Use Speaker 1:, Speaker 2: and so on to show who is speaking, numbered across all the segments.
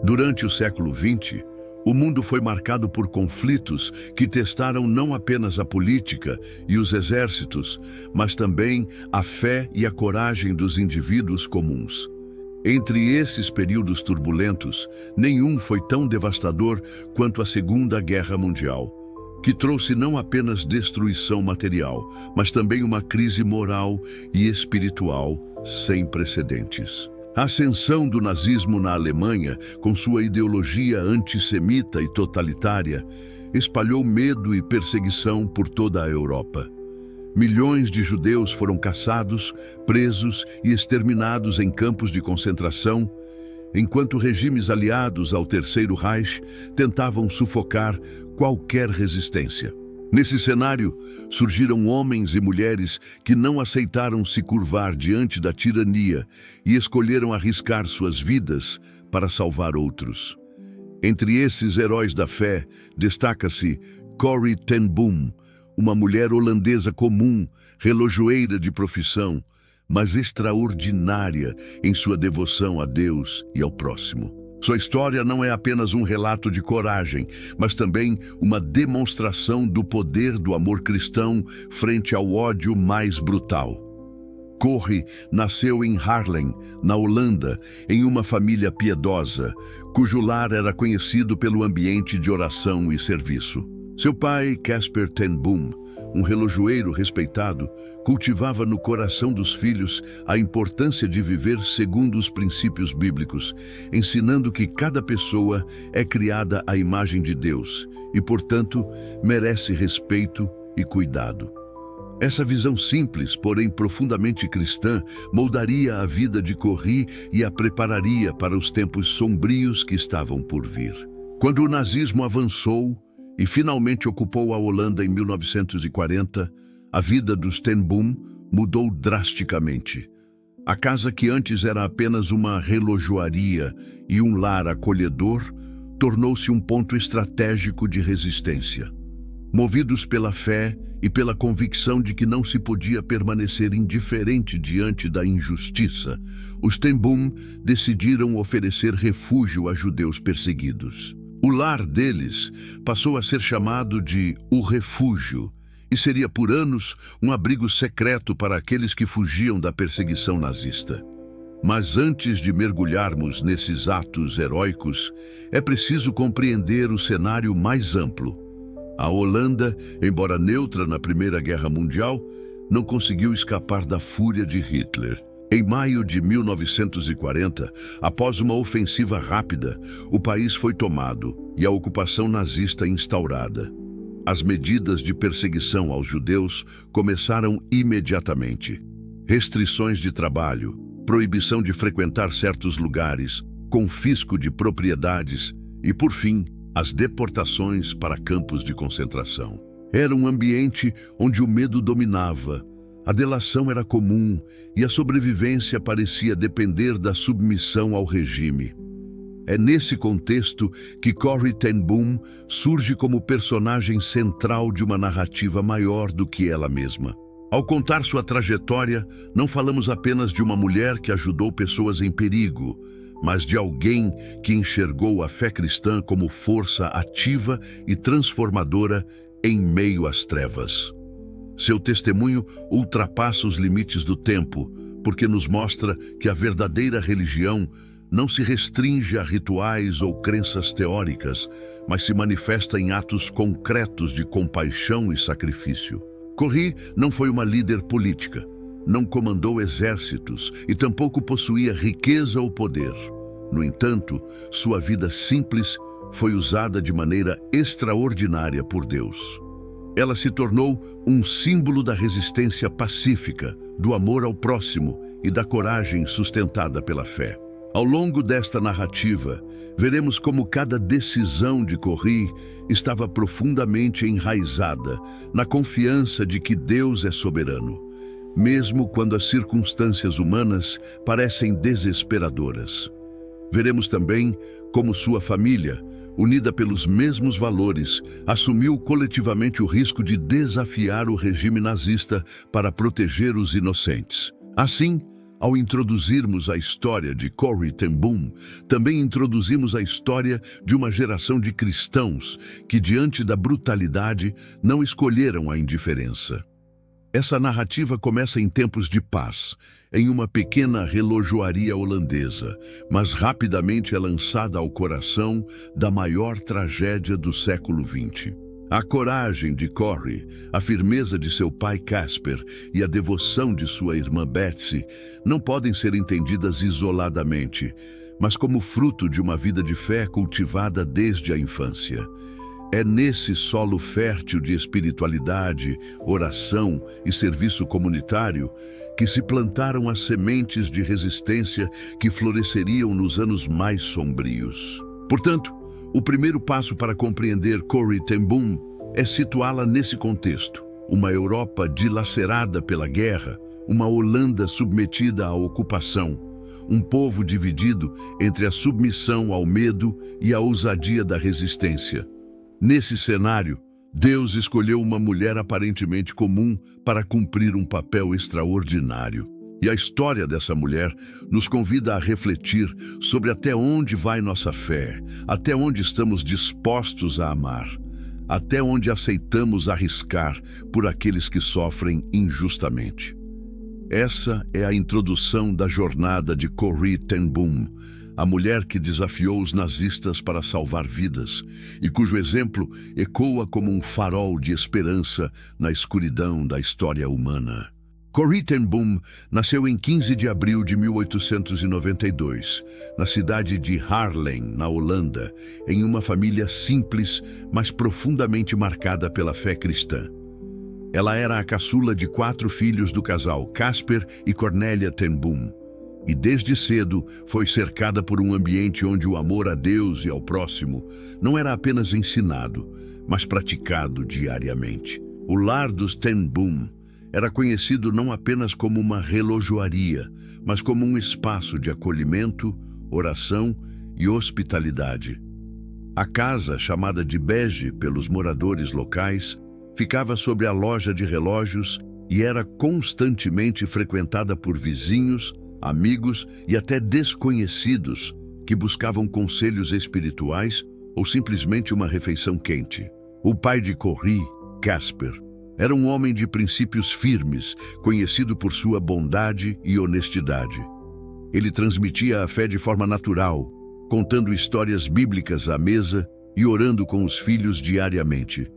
Speaker 1: Durante o século XX, o mundo foi marcado por conflitos que testaram não apenas a política e os exércitos, mas também a fé e a coragem dos indivíduos comuns. Entre esses períodos turbulentos, nenhum foi tão devastador quanto a Segunda Guerra Mundial, que trouxe não apenas destruição material, mas também uma crise moral e espiritual sem precedentes. A ascensão do nazismo na Alemanha, com sua ideologia antissemita e totalitária, espalhou medo e perseguição por toda a Europa. Milhões de judeus foram caçados, presos e exterminados em campos de concentração, enquanto regimes aliados ao Terceiro Reich tentavam sufocar qualquer resistência. Nesse cenário, surgiram homens e mulheres que não aceitaram se curvar diante da tirania e escolheram arriscar suas vidas para salvar outros. Entre esses heróis da fé, destaca-se Corrie ten Boom, uma mulher holandesa comum, relojoeira de profissão, mas extraordinária em sua devoção a Deus e ao próximo. Sua história não é apenas um relato de coragem, mas também uma demonstração do poder do amor cristão frente ao ódio mais brutal. Corrie nasceu em Haarlem, na Holanda, em uma família piedosa, cujo lar era conhecido pelo ambiente de oração e serviço. Seu pai, Casper ten Boom, um relojoeiro respeitado, cultivava no coração dos filhos a importância de viver segundo os princípios bíblicos, ensinando que cada pessoa é criada à imagem de Deus e, portanto, merece respeito e cuidado. Essa visão simples, porém profundamente cristã, moldaria a vida de Corrie e a prepararia para os tempos sombrios que estavam por vir. Quando o nazismo avançou e finalmente ocupou a Holanda em 1940, a vida dos ten Boom mudou drasticamente. A casa que antes era apenas uma relojoaria e um lar acolhedor, tornou-se um ponto estratégico de resistência. Movidos pela fé e pela convicção de que não se podia permanecer indiferente diante da injustiça, os ten Boom decidiram oferecer refúgio a judeus perseguidos. O lar deles passou a ser chamado de O Refúgio e seria por anos um abrigo secreto para aqueles que fugiam da perseguição nazista. Mas antes de mergulharmos nesses atos heróicos, é preciso compreender o cenário mais amplo. A Holanda, embora neutra na Primeira Guerra Mundial, não conseguiu escapar da fúria de Hitler. Em maio de 1940, após uma ofensiva rápida, o país foi tomado e a ocupação nazista instaurada. As medidas de perseguição aos judeus começaram imediatamente. Restrições de trabalho, proibição de frequentar certos lugares, confisco de propriedades e, por fim, as deportações para campos de concentração. Era um ambiente onde o medo dominava. A delação era comum e a sobrevivência parecia depender da submissão ao regime. É nesse contexto que Corrie ten Boom surge como personagem central de uma narrativa maior do que ela mesma. Ao contar sua trajetória, não falamos apenas de uma mulher que ajudou pessoas em perigo, mas de alguém que enxergou a fé cristã como força ativa e transformadora em meio às trevas. Seu testemunho ultrapassa os limites do tempo, porque nos mostra que a verdadeira religião não se restringe a rituais ou crenças teóricas, mas se manifesta em atos concretos de compaixão e sacrifício. Corrie não foi uma líder política, não comandou exércitos e tampouco possuía riqueza ou poder. No entanto, sua vida simples foi usada de maneira extraordinária por Deus. Ela se tornou um símbolo da resistência pacífica, do amor ao próximo e da coragem sustentada pela fé. Ao longo desta narrativa, veremos como cada decisão de Corrie estava profundamente enraizada na confiança de que Deus é soberano, mesmo quando as circunstâncias humanas parecem desesperadoras. Veremos também como sua família, unida pelos mesmos valores, assumiu coletivamente o risco de desafiar o regime nazista para proteger os inocentes. Assim, Ao introduzirmos a história de Corrie ten Boom, também introduzimos a história de uma geração de cristãos que, diante da brutalidade, não escolheram a indiferença. Essa narrativa começa em tempos de paz, em uma pequena relojoaria holandesa, mas rapidamente é lançada ao coração da maior tragédia do século XX. A coragem de Corrie, a firmeza de seu pai Casper e a devoção de sua irmã Betsy não podem ser entendidas isoladamente, mas como fruto de uma vida de fé cultivada desde a infância. É nesse solo fértil de espiritualidade, oração e serviço comunitário que se plantaram as sementes de resistência que floresceriam nos anos mais sombrios. Portanto, o primeiro passo para compreender Corrie ten Boom é situá-la nesse contexto. Uma Europa dilacerada pela guerra, uma Holanda submetida à ocupação, um povo dividido entre a submissão ao medo e a ousadia da resistência. Nesse cenário, Deus escolheu uma mulher aparentemente comum para cumprir um papel extraordinário. E a história dessa mulher nos convida a refletir sobre até onde vai nossa fé, até onde estamos dispostos a amar, até onde aceitamos arriscar por aqueles que sofrem injustamente. Essa é a introdução da jornada de Corrie ten Boom, a mulher que desafiou os nazistas para salvar vidas e cujo exemplo ecoa como um farol de esperança na escuridão da história humana. Corrie ten Boom nasceu em 15 de abril de 1892, na cidade de Haarlem, na Holanda, em uma família simples, mas profundamente marcada pela fé cristã. Ela era a caçula de 4 filhos do casal Casper e Cornélia ten Boom, e desde cedo foi cercada por um ambiente onde o amor a Deus e ao próximo não era apenas ensinado, mas praticado diariamente. O lar dos ten Boom era conhecido não apenas como uma relojoaria, mas como um espaço de acolhimento, oração e hospitalidade. A casa, chamada de Bege pelos moradores locais, ficava sobre a loja de relógios e era constantemente frequentada por vizinhos, amigos e até desconhecidos que buscavam conselhos espirituais ou simplesmente uma refeição quente. O pai de Corrie, Casper, era um homem de princípios firmes, conhecido por sua bondade e honestidade. Ele transmitia a fé de forma natural, contando histórias bíblicas à mesa e orando com os filhos diariamente.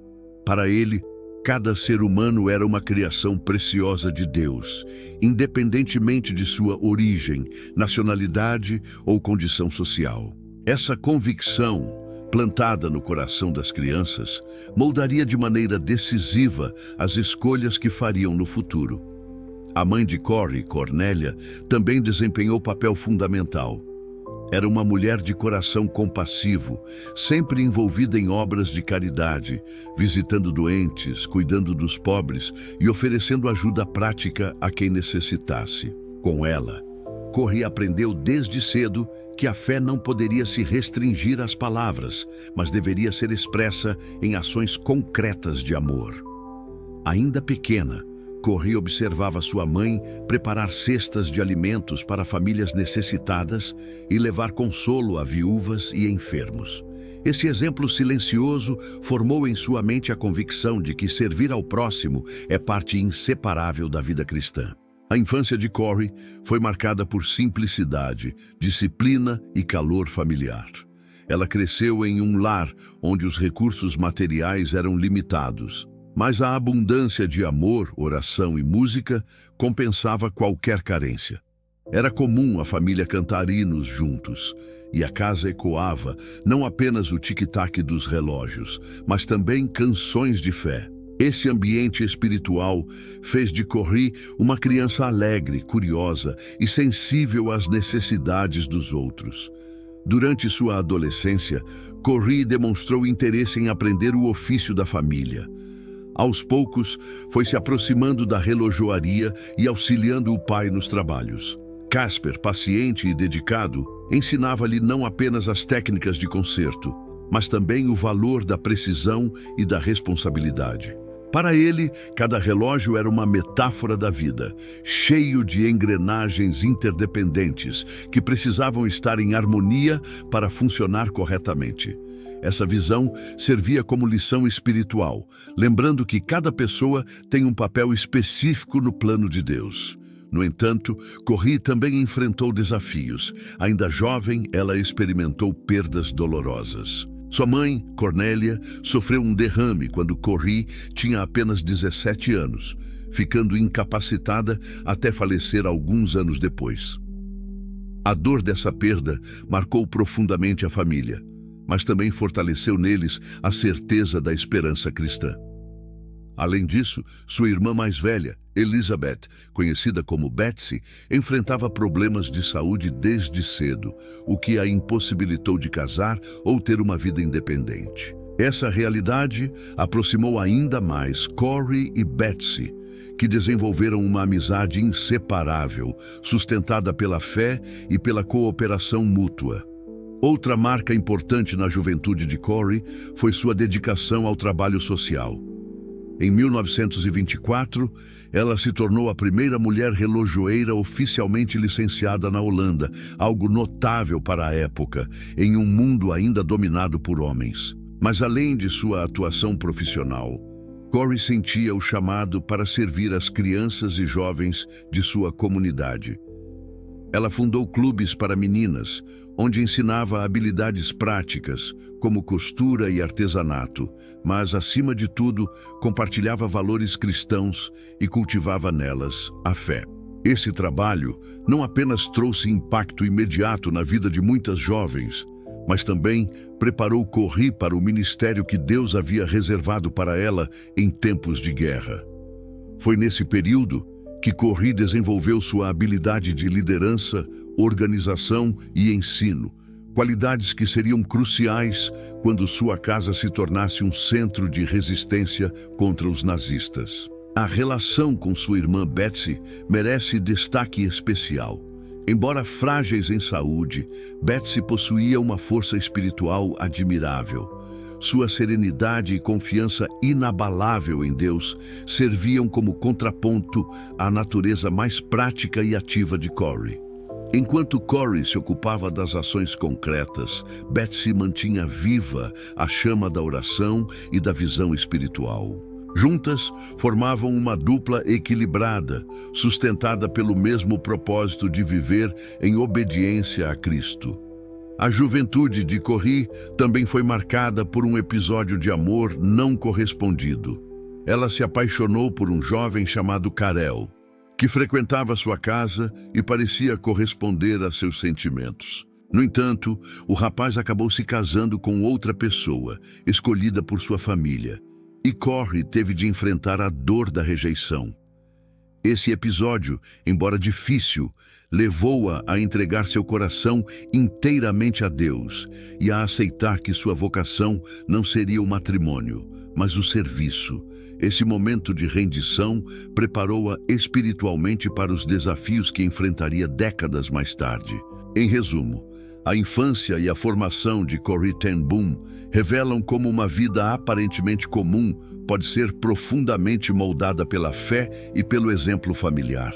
Speaker 1: Para ele, cada ser humano era uma criação preciosa de Deus, independentemente de sua origem, nacionalidade ou condição social. Essa convicção, plantada no coração das crianças, moldaria de maneira decisiva as escolhas que fariam no futuro. A mãe de Corrie, Cornélia, também desempenhou papel fundamental. Era uma mulher de coração compassivo, sempre envolvida em obras de caridade, visitando doentes, cuidando dos pobres e oferecendo ajuda prática a quem necessitasse. Com ela, Corrie aprendeu desde cedo que a fé não poderia se restringir às palavras, mas deveria ser expressa em ações concretas de amor. Ainda pequena, Corrie observava sua mãe preparar cestas de alimentos para famílias necessitadas e levar consolo a viúvas e enfermos. Esse exemplo silencioso formou em sua mente a convicção de que servir ao próximo é parte inseparável da vida cristã. A infância de Corrie foi marcada por simplicidade, disciplina e calor familiar. Ela cresceu em um lar onde os recursos materiais eram limitados, mas a abundância de amor, oração e música compensava qualquer carência. Era comum a família cantar hinos juntos, e a casa ecoava não apenas o tic-tac dos relógios, mas também canções de fé. Esse ambiente espiritual fez de Corrie uma criança alegre, curiosa e sensível às necessidades dos outros. Durante sua adolescência, Corrie demonstrou interesse em aprender o ofício da família. Aos poucos, foi se aproximando da relojoaria e auxiliando o pai nos trabalhos. Casper, paciente e dedicado, ensinava-lhe não apenas as técnicas de concerto, mas também o valor da precisão e da responsabilidade. Para ele, cada relógio era uma metáfora da vida, cheio de engrenagens interdependentes que precisavam estar em harmonia para funcionar corretamente. Essa visão servia como lição espiritual, lembrando que cada pessoa tem um papel específico no plano de Deus. No entanto, Corrie também enfrentou desafios. Ainda jovem, ela experimentou perdas dolorosas. Sua mãe, Cornélia, sofreu um derrame quando Corrie tinha apenas 17 anos, ficando incapacitada até falecer alguns anos depois. A dor dessa perda marcou profundamente a família, mas também fortaleceu neles a certeza da esperança cristã. Além disso, sua irmã mais velha, Elizabeth, conhecida como Betsy, enfrentava problemas de saúde desde cedo, o que a impossibilitou de casar ou ter uma vida independente. Essa realidade aproximou ainda mais Corrie e Betsy, que desenvolveram uma amizade inseparável, sustentada pela fé e pela cooperação mútua. Outra marca importante na juventude de Corrie foi sua dedicação ao trabalho social. Em 1924, ela se tornou a primeira mulher relojoeira oficialmente licenciada na Holanda, algo notável para a época, em um mundo ainda dominado por homens. Mas além de sua atuação profissional, Corrie sentia o chamado para servir as crianças e jovens de sua comunidade. Ela fundou clubes para meninas, onde ensinava habilidades práticas, como costura e artesanato, mas, acima de tudo, compartilhava valores cristãos e cultivava nelas a fé. Esse trabalho não apenas trouxe impacto imediato na vida de muitas jovens, mas também preparou Corrie para o ministério que Deus havia reservado para ela em tempos de guerra. Foi nesse período que Corrie desenvolveu sua habilidade de liderança, organização e ensino, qualidades que seriam cruciais quando sua casa se tornasse um centro de resistência contra os nazistas. A relação com sua irmã Betsy merece destaque especial. Embora frágeis em saúde, Betsy possuía uma força espiritual admirável. Sua serenidade e confiança inabalável em Deus serviam como contraponto à natureza mais prática e ativa de Corrie. Enquanto Corrie se ocupava das ações concretas, Betsy mantinha viva a chama da oração e da visão espiritual. Juntas, formavam uma dupla equilibrada, sustentada pelo mesmo propósito de viver em obediência a Cristo. A juventude de Corrie também foi marcada por um episódio de amor não correspondido. Ela se apaixonou por um jovem chamado Karel, que frequentava sua casa e parecia corresponder a seus sentimentos. No entanto, o rapaz acabou se casando com outra pessoa, escolhida por sua família, e Corrie teve de enfrentar a dor da rejeição. Esse episódio, embora difícil, levou-a a entregar seu coração inteiramente a Deus e a aceitar que sua vocação não seria o matrimônio, mas o serviço. Esse momento de rendição preparou-a espiritualmente para os desafios que enfrentaria décadas mais tarde. Em resumo, a infância e a formação de Corrie ten Boom revelam como uma vida aparentemente comum pode ser profundamente moldada pela fé e pelo exemplo familiar.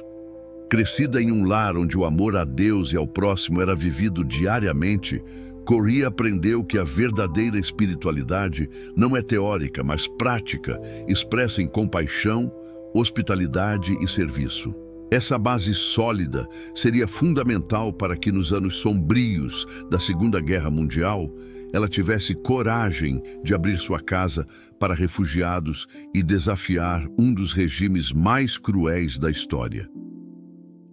Speaker 1: Crescida em um lar onde o amor a Deus e ao próximo era vivido diariamente, Corrie aprendeu que a verdadeira espiritualidade não é teórica, mas prática, expressa em compaixão, hospitalidade e serviço. Essa base sólida seria fundamental para que nos anos sombrios da Segunda Guerra Mundial, ela tivesse coragem de abrir sua casa para refugiados e desafiar um dos regimes mais cruéis da história.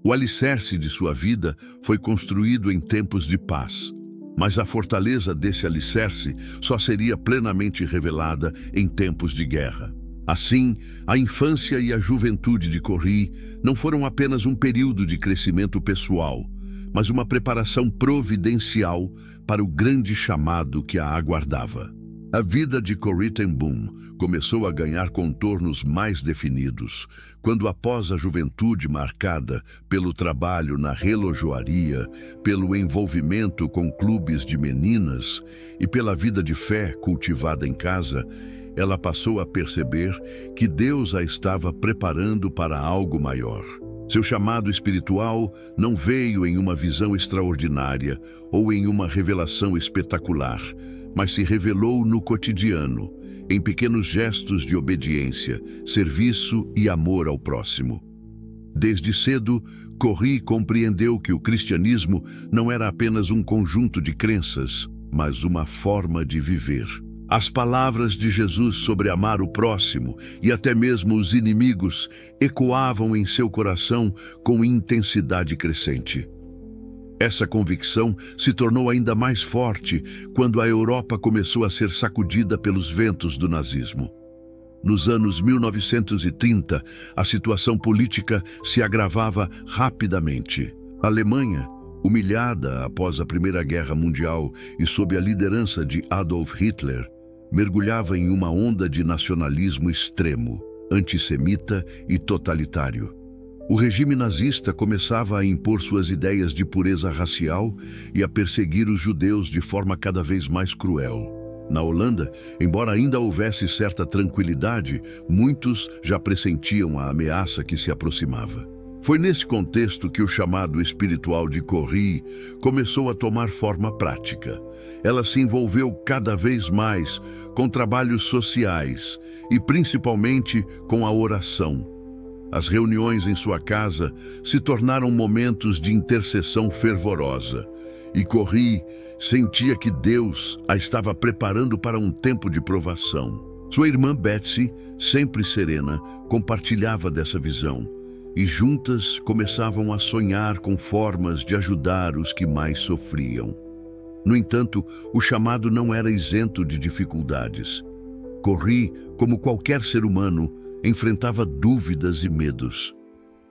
Speaker 1: O alicerce de sua vida foi construído em tempos de paz, mas a fortaleza desse alicerce só seria plenamente revelada em tempos de guerra. Assim, a infância e a juventude de Corrie não foram apenas um período de crescimento pessoal, mas uma preparação providencial para o grande chamado que a aguardava. A vida de Corrie ten Boom começou a ganhar contornos mais definidos quando, após a juventude marcada pelo trabalho na relojoaria, pelo envolvimento com clubes de meninas e pela vida de fé cultivada em casa, ela passou a perceber que Deus a estava preparando para algo maior. Seu chamado espiritual não veio em uma visão extraordinária ou em uma revelação espetacular, mas se revelou no cotidiano, em pequenos gestos de obediência, serviço e amor ao próximo. Desde cedo, Corrie compreendeu que o cristianismo não era apenas um conjunto de crenças, mas uma forma de viver. As palavras de Jesus sobre amar o próximo e até mesmo os inimigos ecoavam em seu coração com intensidade crescente. Essa convicção se tornou ainda mais forte quando a Europa começou a ser sacudida pelos ventos do nazismo. Nos anos 1930, a situação política se agravava rapidamente. A Alemanha, humilhada após a Primeira Guerra Mundial e sob a liderança de Adolf Hitler, mergulhava em uma onda de nacionalismo extremo, antissemita e totalitário. O regime nazista começava a impor suas ideias de pureza racial e a perseguir os judeus de forma cada vez mais cruel. Na Holanda, embora ainda houvesse certa tranquilidade, muitos já pressentiam a ameaça que se aproximava. Foi nesse contexto que o chamado espiritual de Corrie começou a tomar forma prática. Ela se envolveu cada vez mais com trabalhos sociais e principalmente com a oração. As reuniões em sua casa se tornaram momentos de intercessão fervorosa e Corrie sentia que Deus a estava preparando para um tempo de provação. Sua irmã Betsy, sempre serena, compartilhava dessa visão. E juntas começavam a sonhar com formas de ajudar os que mais sofriam. No entanto, o chamado não era isento de dificuldades. Corrie, como qualquer ser humano, enfrentava dúvidas e medos.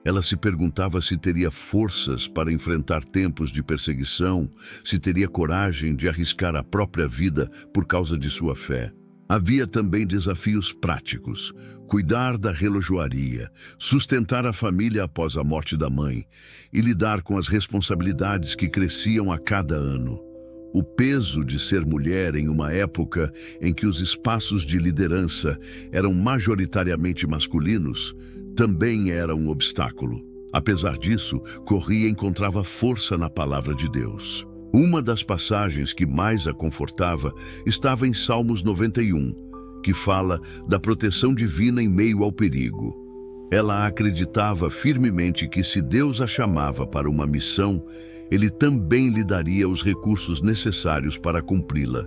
Speaker 1: Ela se perguntava se teria forças para enfrentar tempos de perseguição, se teria coragem de arriscar a própria vida por causa de sua fé. Havia também desafios práticos: cuidar da relojoaria, sustentar a família após a morte da mãe e lidar com as responsabilidades que cresciam a cada ano. O peso de ser mulher em uma época em que os espaços de liderança eram majoritariamente masculinos também era um obstáculo. Apesar disso, Corrie encontrava força na palavra de Deus. Uma das passagens que mais a confortava estava em Salmos 91, que fala da proteção divina em meio ao perigo. Ela acreditava firmemente que se Deus a chamava para uma missão, Ele também lhe daria os recursos necessários para cumpri-la.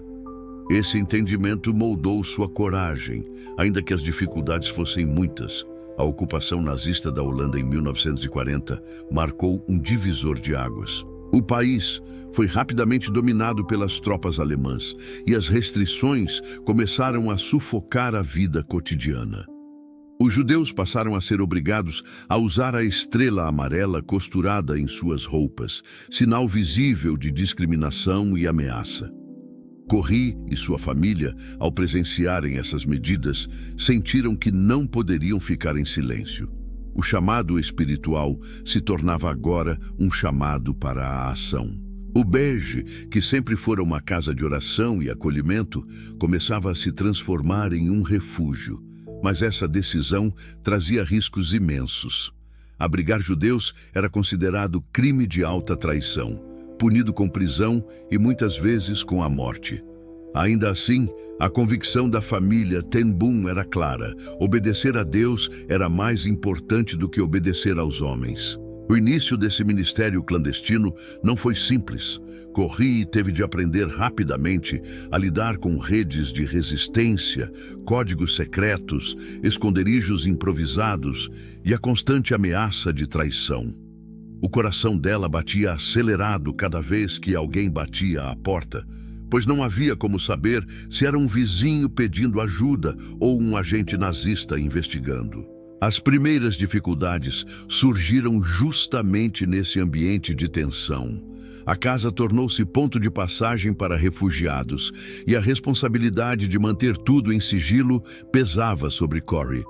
Speaker 1: Esse entendimento moldou sua coragem, ainda que as dificuldades fossem muitas. A ocupação nazista da Holanda em 1940 marcou um divisor de águas. O país foi rapidamente dominado pelas tropas alemãs e as restrições começaram a sufocar a vida cotidiana. Os judeus passaram a ser obrigados a usar a estrela amarela costurada em suas roupas, sinal visível de discriminação e ameaça. Corrie e sua família, ao presenciarem essas medidas, sentiram que não poderiam ficar em silêncio. O chamado espiritual se tornava agora um chamado para a ação. O Bege, que sempre fora uma casa de oração e acolhimento, começava a se transformar em um refúgio. Mas essa decisão trazia riscos imensos. Abrigar judeus era considerado crime de alta traição, punido com prisão e muitas vezes com a morte. Ainda assim, a convicção da família Ten Boom era clara: obedecer a Deus era mais importante do que obedecer aos homens. O início desse ministério clandestino não foi simples. Corrie teve de aprender rapidamente a lidar com redes de resistência, códigos secretos, esconderijos improvisados e a constante ameaça de traição. O coração dela batia acelerado cada vez que alguém batia à porta, pois não havia como saber se era um vizinho pedindo ajuda ou um agente nazista investigando. As primeiras dificuldades surgiram justamente nesse ambiente de tensão. A casa tornou-se ponto de passagem para refugiados e a responsabilidade de manter tudo em sigilo pesava sobre Corrie.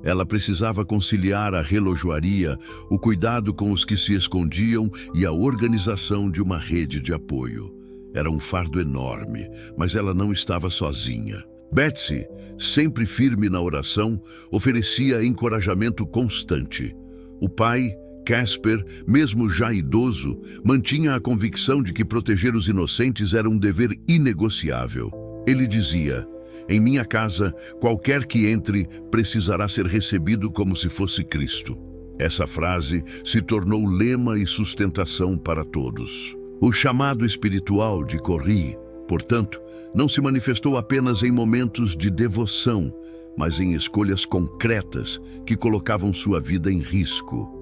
Speaker 1: Ela precisava conciliar a relojoaria, o cuidado com os que se escondiam e a organização de uma rede de apoio. Era um fardo enorme, mas ela não estava sozinha. Betsy, sempre firme na oração, oferecia encorajamento constante. O pai, Casper, mesmo já idoso, mantinha a convicção de que proteger os inocentes era um dever inegociável. Ele dizia: "Em minha casa, qualquer que entre precisará ser recebido como se fosse Cristo." Essa frase se tornou lema e sustentação para todos. O chamado espiritual de Corrie, portanto, não se manifestou apenas em momentos de devoção, mas em escolhas concretas que colocavam sua vida em risco.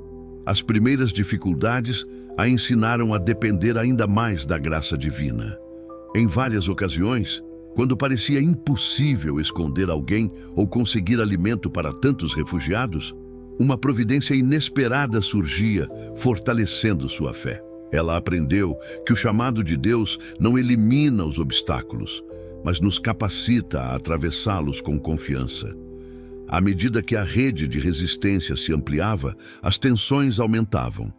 Speaker 1: As primeiras dificuldades a ensinaram a depender ainda mais da graça divina. Em várias ocasiões, quando parecia impossível esconder alguém ou conseguir alimento para tantos refugiados, uma providência inesperada surgia, fortalecendo sua fé. Ela aprendeu que o chamado de Deus não elimina os obstáculos, mas nos capacita a atravessá-los com confiança. À medida que a rede de resistência se ampliava, as tensões aumentavam.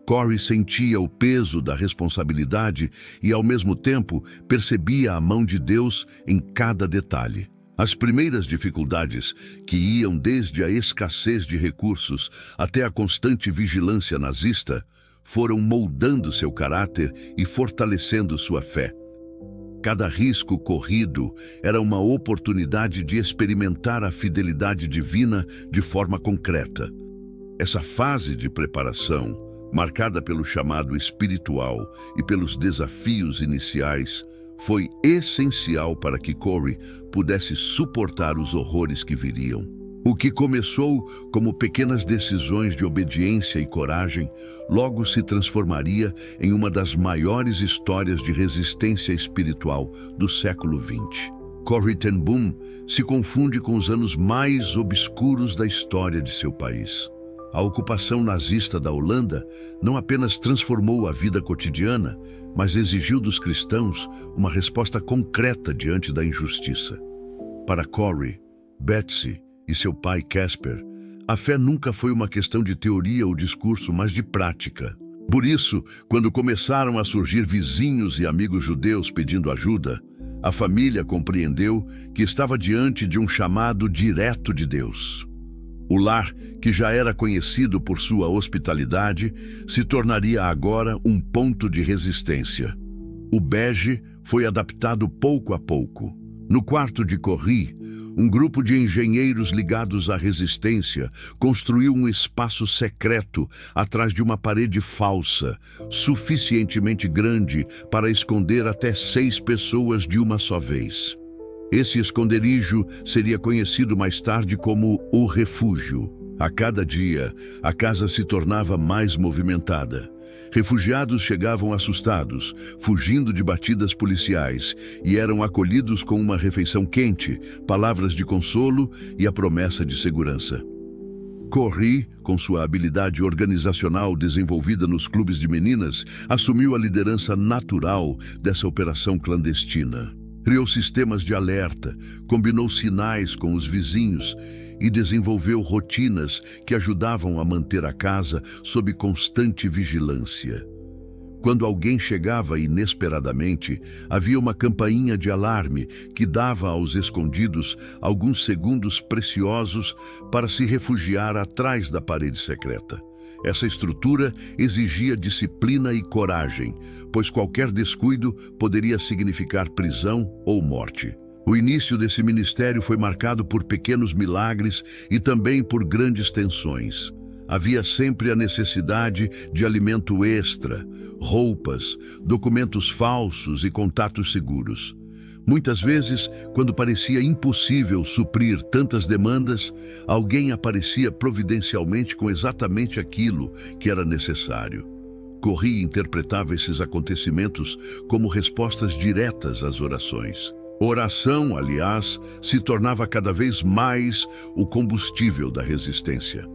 Speaker 1: Corrie sentia o peso da responsabilidade e, ao mesmo tempo, percebia a mão de Deus em cada detalhe. As primeiras dificuldades, que iam desde a escassez de recursos até a constante vigilância nazista, foram moldando seu caráter e fortalecendo sua fé. Cada risco corrido era uma oportunidade de experimentar a fidelidade divina de forma concreta. Essa fase de preparação, marcada pelo chamado espiritual e pelos desafios iniciais, foi essencial para que Corrie pudesse suportar os horrores que viriam. O que começou como pequenas decisões de obediência e coragem, logo se transformaria em uma das maiores histórias de resistência espiritual do século XX. Corrie ten Boom se confunde com os anos mais obscuros da história de seu país. A ocupação nazista da Holanda não apenas transformou a vida cotidiana, mas exigiu dos cristãos uma resposta concreta diante da injustiça. Para Corrie, Betsy e seu pai Casper, a fé nunca foi uma questão de teoria ou discurso, mas de prática. Por isso, quando começaram a surgir vizinhos e amigos judeus pedindo ajuda, a família compreendeu que estava diante de um chamado direto de Deus. O lar, que já era conhecido por sua hospitalidade, se tornaria agora um ponto de resistência. O bege foi adaptado pouco a pouco. No quarto de Corrie, um grupo de engenheiros ligados à resistência construiu um espaço secreto atrás de uma parede falsa, suficientemente grande para esconder até 6 pessoas de uma só vez. Esse esconderijo seria conhecido mais tarde como o refúgio. A cada dia, a casa se tornava mais movimentada. Refugiados chegavam assustados, fugindo de batidas policiais, e eram acolhidos com uma refeição quente, palavras de consolo e a promessa de segurança. Corrie, com sua habilidade organizacional desenvolvida nos clubes de meninas, assumiu a liderança natural dessa operação clandestina. Criou sistemas de alerta, combinou sinais com os vizinhos e desenvolveu rotinas que ajudavam a manter a casa sob constante vigilância. Quando alguém chegava inesperadamente, havia uma campainha de alarme que dava aos escondidos alguns segundos preciosos para se refugiar atrás da parede secreta. Essa estrutura exigia disciplina e coragem, pois qualquer descuido poderia significar prisão ou morte. O início desse ministério foi marcado por pequenos milagres e também por grandes tensões. Havia sempre a necessidade de alimento extra, roupas, documentos falsos e contatos seguros. Muitas vezes, quando parecia impossível suprir tantas demandas, alguém aparecia providencialmente com exatamente aquilo que era necessário. Corrie interpretava esses acontecimentos como respostas diretas às orações. Oração, aliás, se tornava cada vez mais o combustível da resistência.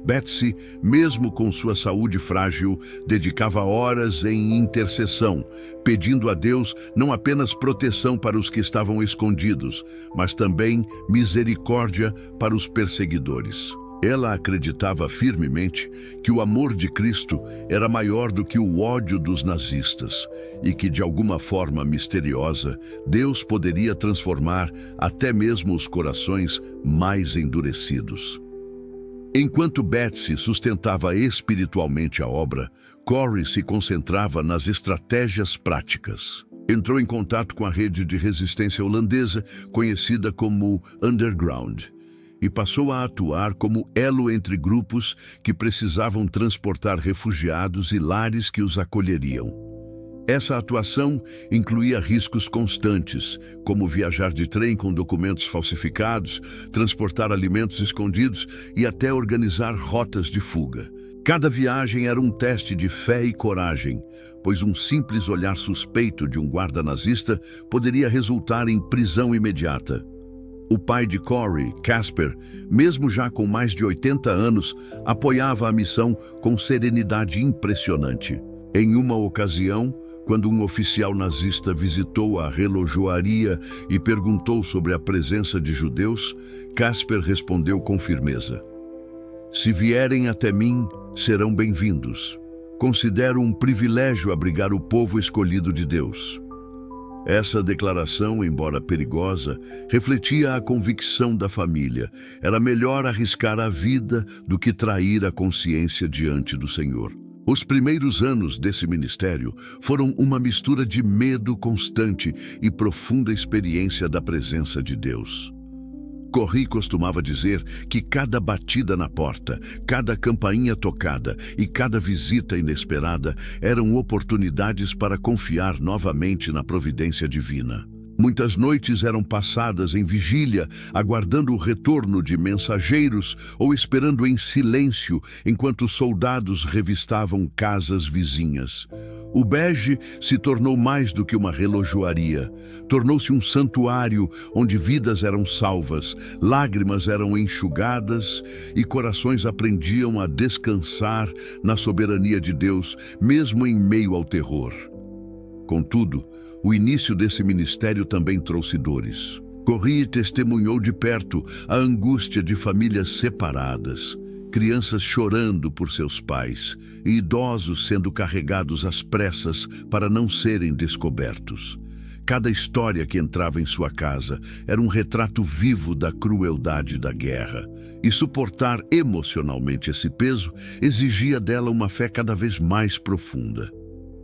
Speaker 1: Betsy, mesmo com sua saúde frágil, dedicava horas em intercessão, pedindo a Deus não apenas proteção para os que estavam escondidos, mas também misericórdia para os perseguidores. Ela acreditava firmemente que o amor de Cristo era maior do que o ódio dos nazistas e que, de alguma forma misteriosa, Deus poderia transformar até mesmo os corações mais endurecidos. Enquanto Betsy sustentava espiritualmente a obra, Corrie se concentrava nas estratégias práticas. Entrou em contato com a rede de resistência holandesa, conhecida como Underground, e passou a atuar como elo entre grupos que precisavam transportar refugiados e lares que os acolheriam. Essa atuação incluía riscos constantes, como viajar de trem com documentos falsificados, transportar alimentos escondidos e até organizar rotas de fuga. Cada viagem era um teste de fé e coragem, pois um simples olhar suspeito de um guarda nazista poderia resultar em prisão imediata. O pai de Corrie, Casper, mesmo já com mais de 80 anos, apoiava a missão com serenidade impressionante. Em uma ocasião, quando um oficial nazista visitou a relojoaria e perguntou sobre a presença de judeus, Casper respondeu com firmeza: "Se vierem até mim, serão bem-vindos. Considero um privilégio abrigar o povo escolhido de Deus." Essa declaração, embora perigosa, refletia a convicção da família. Era melhor arriscar a vida do que trair a consciência diante do Senhor. Os primeiros anos desse ministério foram uma mistura de medo constante e profunda experiência da presença de Deus. Corrie costumava dizer que cada batida na porta, cada campainha tocada e cada visita inesperada eram oportunidades para confiar novamente na providência divina. Muitas noites eram passadas em vigília, aguardando o retorno de mensageiros ou esperando em silêncio enquanto os soldados revistavam casas vizinhas. O bege se tornou mais do que uma relojoaria. Tornou-se um santuário onde vidas eram salvas, lágrimas eram enxugadas e corações aprendiam a descansar na soberania de Deus, mesmo em meio ao terror. Contudo, o início desse ministério também trouxe dores. Corrie testemunhou de perto a angústia de famílias separadas, crianças chorando por seus pais e idosos sendo carregados às pressas para não serem descobertos. Cada história que entrava em sua casa era um retrato vivo da crueldade da guerra. E suportar emocionalmente esse peso exigia dela uma fé cada vez mais profunda.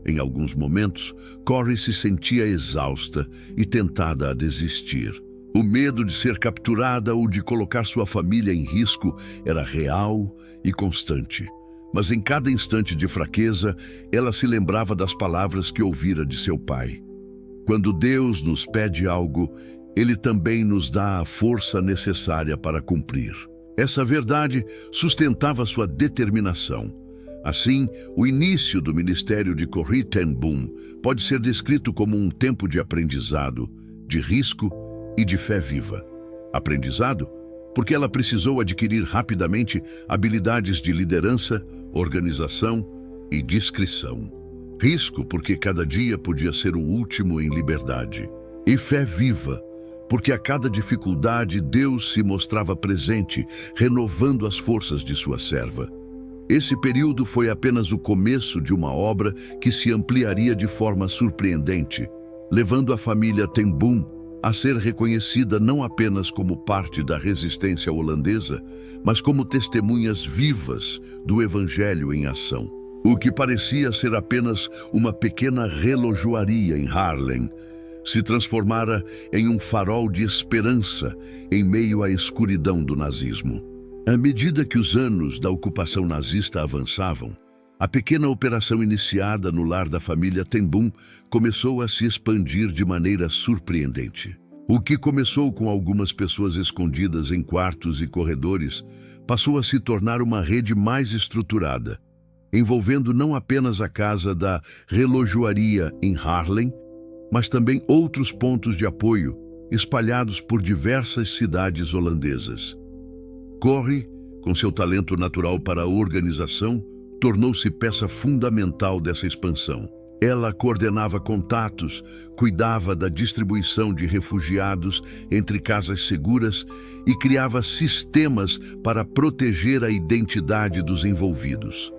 Speaker 1: Em alguns momentos, Corrie se sentia exausta e tentada a desistir. O medo de ser capturada ou de colocar sua família em risco era real e constante. Mas em cada instante de fraqueza, ela se lembrava das palavras que ouvira de seu pai. Quando Deus nos pede algo, Ele também nos dá a força necessária para cumprir. Essa verdade sustentava sua determinação. Assim, o início do ministério de Corrie ten Boom pode ser descrito como um tempo de aprendizado, de risco e de fé viva. Aprendizado, porque ela precisou adquirir rapidamente habilidades de liderança, organização e discrição. Risco, porque cada dia podia ser o último em liberdade. E fé viva, porque a cada dificuldade Deus se mostrava presente, renovando as forças de sua serva. Esse período foi apenas o começo de uma obra que se ampliaria de forma surpreendente, levando a família ten Boom a ser reconhecida não apenas como parte da resistência holandesa, mas como testemunhas vivas do Evangelho em ação. O que parecia ser apenas uma pequena relojoaria em Haarlem se transformara em um farol de esperança em meio à escuridão do nazismo. À medida que os anos da ocupação nazista avançavam, a pequena operação iniciada no lar da família ten Boom começou a se expandir de maneira surpreendente. O que começou com algumas pessoas escondidas em quartos e corredores passou a se tornar uma rede mais estruturada, envolvendo não apenas a casa da relojoaria em Haarlem, mas também outros pontos de apoio espalhados por diversas cidades holandesas. Corrie, com seu talento natural para a organização, tornou-se peça fundamental dessa expansão. Ela coordenava contatos, cuidava da distribuição de refugiados entre casas seguras e criava sistemas para proteger a identidade dos envolvidos.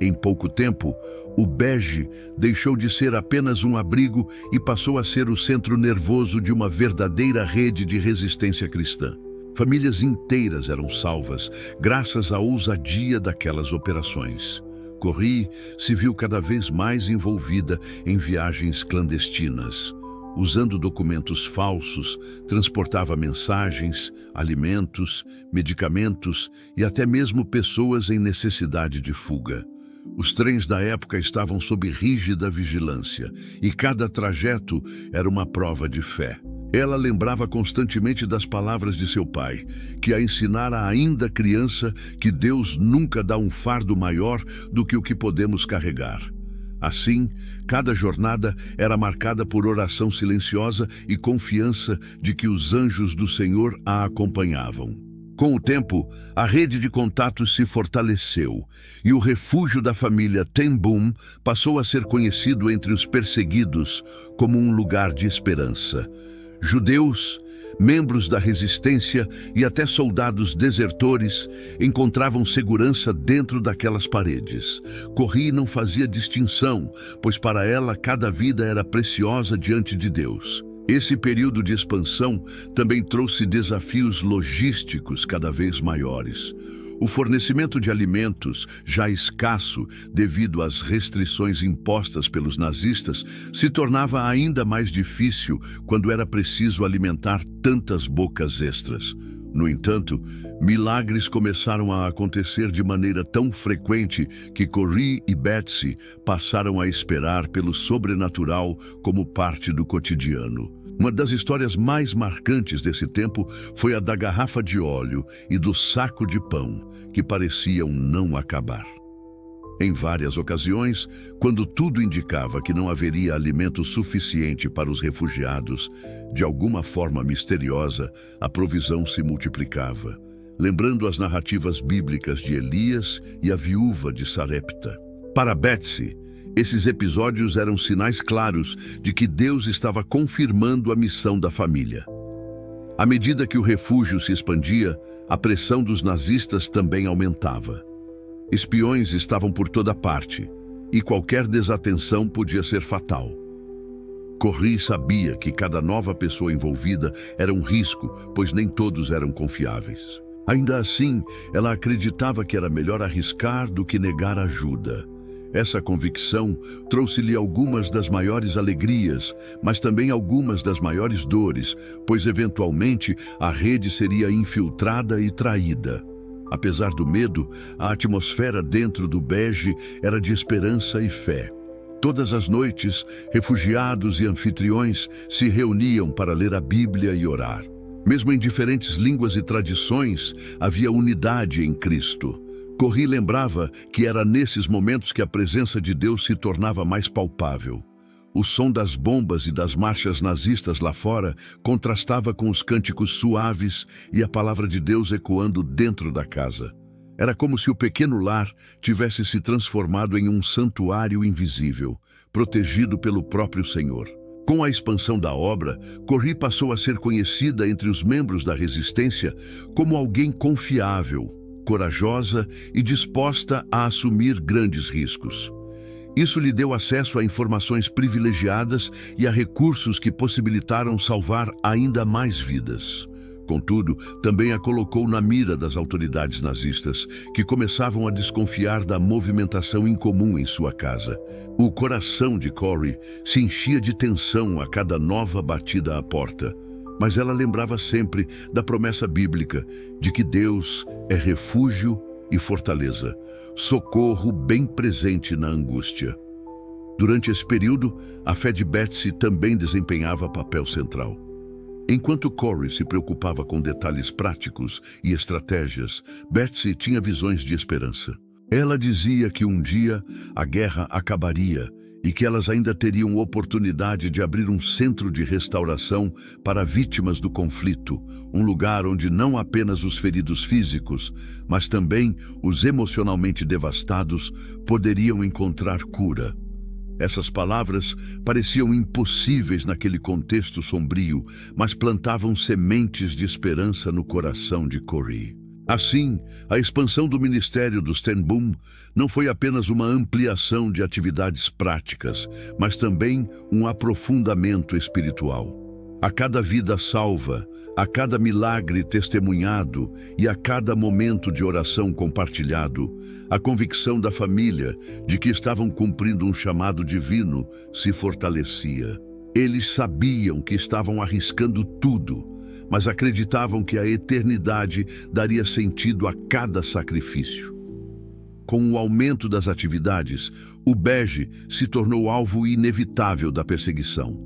Speaker 1: Em pouco tempo, o Bege deixou de ser apenas um abrigo e passou a ser o centro nervoso de uma verdadeira rede de resistência cristã. Famílias inteiras eram salvas graças à ousadia daquelas operações. Corrie se viu cada vez mais envolvida em viagens clandestinas. Usando documentos falsos, transportava mensagens, alimentos, medicamentos e até mesmo pessoas em necessidade de fuga. Os trens da época estavam sob rígida vigilância e cada trajeto era uma prova de fé. Ela lembrava constantemente das palavras de seu pai, que a ensinara ainda criança que Deus nunca dá um fardo maior do que o que podemos carregar. Assim, cada jornada era marcada por oração silenciosa e confiança de que os anjos do Senhor a acompanhavam. Com o tempo, a rede de contatos se fortaleceu e o refúgio da família Ten Boom passou a ser conhecido entre os perseguidos como um lugar de esperança. Judeus, membros da resistência e até soldados desertores encontravam segurança dentro daquelas paredes. Corrie não fazia distinção, pois para ela cada vida era preciosa diante de Deus. Esse período de expansão também trouxe desafios logísticos cada vez maiores. O fornecimento de alimentos, já escasso devido às restrições impostas pelos nazistas, se tornava ainda mais difícil quando era preciso alimentar tantas bocas extras. No entanto, milagres começaram a acontecer de maneira tão frequente que Corrie e Betsy passaram a esperar pelo sobrenatural como parte do cotidiano. Uma das histórias mais marcantes desse tempo foi a da garrafa de óleo e do saco de pão, que pareciam não acabar. Em várias ocasiões, quando tudo indicava que não haveria alimento suficiente para os refugiados, de alguma forma misteriosa, a provisão se multiplicava, lembrando as narrativas bíblicas de Elias e a viúva de Sarepta. Para Betsy, esses episódios eram sinais claros de que Deus estava confirmando a missão da família. À medida que o refúgio se expandia, a pressão dos nazistas também aumentava. Espiões estavam por toda parte, e qualquer desatenção podia ser fatal. Corrie sabia que cada nova pessoa envolvida era um risco, pois nem todos eram confiáveis. Ainda assim, ela acreditava que era melhor arriscar do que negar ajuda. Essa convicção trouxe-lhe algumas das maiores alegrias, mas também algumas das maiores dores, pois eventualmente a rede seria infiltrada e traída. Apesar do medo, a atmosfera dentro do Bege era de esperança e fé. Todas as noites, refugiados e anfitriões se reuniam para ler a Bíblia e orar. Mesmo em diferentes línguas e tradições, havia unidade em Cristo. Corrie lembrava que era nesses momentos que a presença de Deus se tornava mais palpável. O som das bombas e das marchas nazistas lá fora contrastava com os cânticos suaves e a palavra de Deus ecoando dentro da casa. Era como se o pequeno lar tivesse se transformado em um santuário invisível, protegido pelo próprio Senhor. Com a expansão da obra, Corrie passou a ser conhecida entre os membros da resistência como alguém confiável, corajosa e disposta a assumir grandes riscos. Isso lhe deu acesso a informações privilegiadas e a recursos que possibilitaram salvar ainda mais vidas. Contudo, também a colocou na mira das autoridades nazistas, que começavam a desconfiar da movimentação incomum em sua casa. O coração de Corrie se enchia de tensão a cada nova batida à porta. Mas ela lembrava sempre da promessa bíblica de que Deus é refúgio e fortaleza, socorro bem presente na angústia. Durante esse período, a fé de Betsy também desempenhava papel central. Enquanto Corrie se preocupava com detalhes práticos e estratégias, Betsy tinha visões de esperança. Ela dizia que um dia a guerra acabaria e que elas ainda teriam oportunidade de abrir um centro de restauração para vítimas do conflito, um lugar onde não apenas os feridos físicos, mas também os emocionalmente devastados poderiam encontrar cura. Essas palavras pareciam impossíveis naquele contexto sombrio, mas plantavam sementes de esperança no coração de Corrie. Assim, a expansão do ministério dos Ten Boom não foi apenas uma ampliação de atividades práticas, mas também um aprofundamento espiritual. A cada vida salva, a cada milagre testemunhado e a cada momento de oração compartilhado, a convicção da família de que estavam cumprindo um chamado divino se fortalecia. Eles sabiam que estavam arriscando tudo, mas acreditavam que a eternidade daria sentido a cada sacrifício. Com o aumento das atividades, o bege se tornou alvo inevitável da perseguição.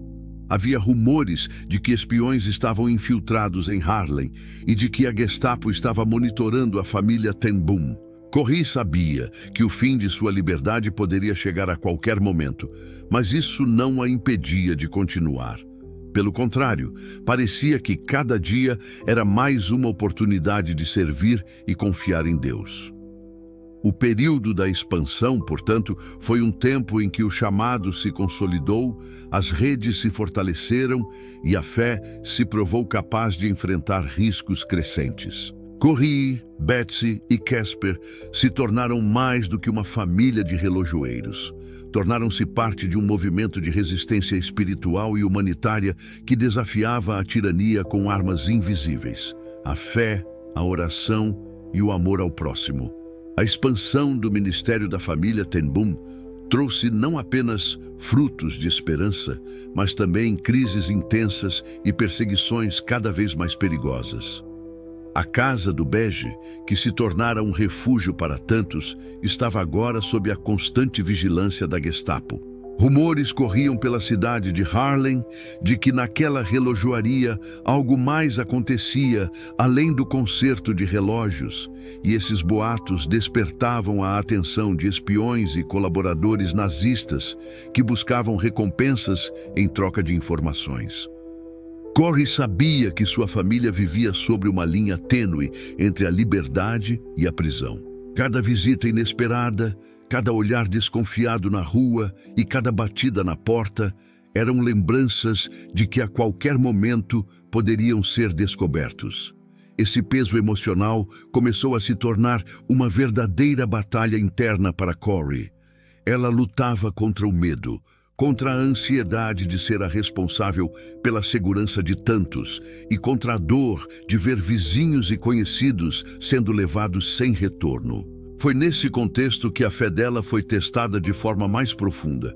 Speaker 1: Havia rumores de que espiões estavam infiltrados em Haarlem e de que a Gestapo estava monitorando a família Ten Boom. Corrie sabia que o fim de sua liberdade poderia chegar a qualquer momento, mas isso não a impedia de continuar. Pelo contrário, parecia que cada dia era mais uma oportunidade de servir e confiar em Deus. O período da expansão, portanto, foi um tempo em que o chamado se consolidou, as redes se fortaleceram e a fé se provou capaz de enfrentar riscos crescentes. Corrie, Betsy e Casper se tornaram mais do que uma família de relojoeiros. Tornaram-se parte de um movimento de resistência espiritual e humanitária que desafiava a tirania com armas invisíveis: a fé, a oração e o amor ao próximo. A expansão do ministério da família Ten Boom trouxe não apenas frutos de esperança, mas também crises intensas e perseguições cada vez mais perigosas. A casa do bege, que se tornara um refúgio para tantos, estava agora sob a constante vigilância da Gestapo. Rumores corriam pela cidade de Haarlem de que naquela relojoaria algo mais acontecia além do concerto de relógios, e esses boatos despertavam a atenção de espiões e colaboradores nazistas que buscavam recompensas em troca de informações. Corrie sabia que sua família vivia sobre uma linha tênue entre a liberdade e a prisão. Cada visita inesperada, cada olhar desconfiado na rua e cada batida na porta eram lembranças de que a qualquer momento poderiam ser descobertos. Esse peso emocional começou a se tornar uma verdadeira batalha interna para Corrie. Ela lutava contra o medo, contra a ansiedade de ser a responsável pela segurança de tantos e contra a dor de ver vizinhos e conhecidos sendo levados sem retorno. Foi nesse contexto que a fé dela foi testada de forma mais profunda.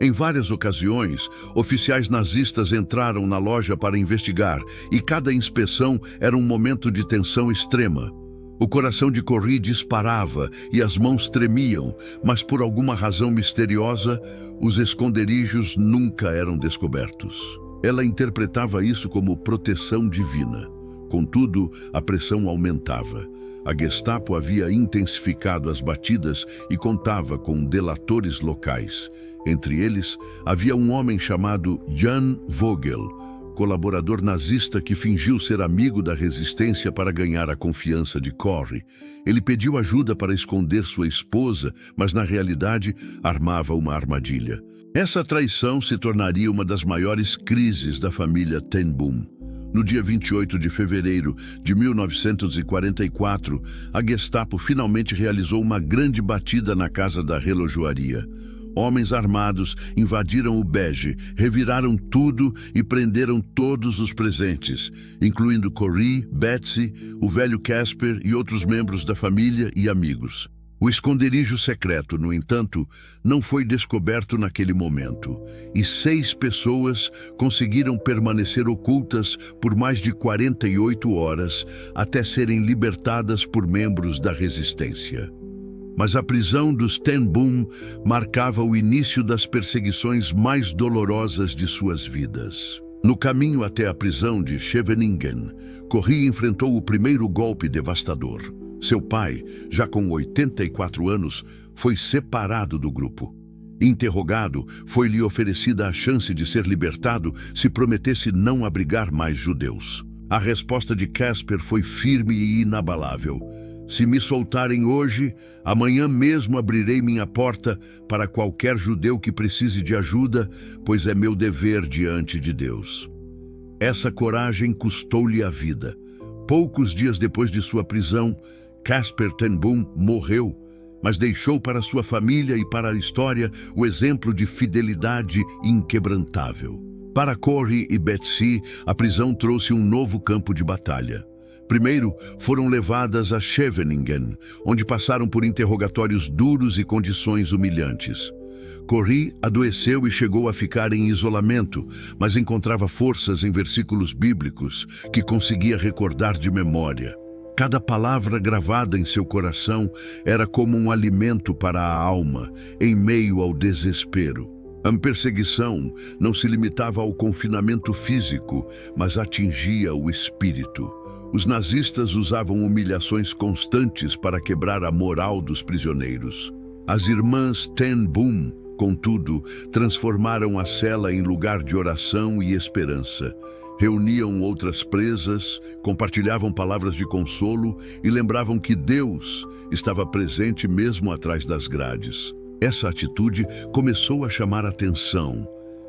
Speaker 1: Em várias ocasiões, oficiais nazistas entraram na loja para investigar e cada inspeção era um momento de tensão extrema. O coração de Corrie disparava e as mãos tremiam, mas por alguma razão misteriosa, os esconderijos nunca eram descobertos. Ela interpretava isso como proteção divina. Contudo, a pressão aumentava. A Gestapo havia intensificado as batidas e contava com delatores locais. Entre eles, havia um homem chamado Jan Vogel, colaborador nazista que fingiu ser amigo da resistência para ganhar a confiança de Corrie. Ele pediu ajuda para esconder sua esposa, mas na realidade armava uma armadilha. Essa traição se tornaria uma das maiores crises da família Ten Boom. No dia 28 de fevereiro de 1944, a Gestapo finalmente realizou uma grande batida na casa da relojoaria. Homens armados invadiram o bege, reviraram tudo e prenderam todos os presentes, incluindo Corrie, Betsy, o velho Casper e outros membros da família e amigos. O esconderijo secreto, no entanto, não foi descoberto naquele momento, e 6 pessoas conseguiram permanecer ocultas por mais de 48 horas até serem libertadas por membros da resistência. Mas a prisão dos Ten Boom marcava o início das perseguições mais dolorosas de suas vidas. No caminho até a prisão de Scheveningen, Corrie enfrentou o primeiro golpe devastador. Seu pai, já com 84 anos, foi separado do grupo. Interrogado, foi-lhe oferecida a chance de ser libertado se prometesse não abrigar mais judeus. A resposta de Casper foi firme e inabalável. Se me soltarem hoje, amanhã mesmo abrirei minha porta para qualquer judeu que precise de ajuda, pois é meu dever diante de Deus. Essa coragem custou-lhe a vida. Poucos dias depois de sua prisão, Casper ten Boom morreu, mas deixou para sua família e para a história o exemplo de fidelidade inquebrantável. Para Corrie e Betsy, a prisão trouxe um novo campo de batalha. Primeiro, foram levadas a Scheveningen, onde passaram por interrogatórios duros e condições humilhantes. Corrie adoeceu e chegou a ficar em isolamento, mas encontrava forças em versículos bíblicos que conseguia recordar de memória. Cada palavra gravada em seu coração era como um alimento para a alma, em meio ao desespero. A perseguição não se limitava ao confinamento físico, mas atingia o espírito. Os nazistas usavam humilhações constantes para quebrar a moral dos prisioneiros. As irmãs ten Boom, contudo, transformaram a cela em lugar de oração e esperança. Reuniam outras presas, compartilhavam palavras de consolo e lembravam que Deus estava presente mesmo atrás das grades. Essa atitude começou a chamar atenção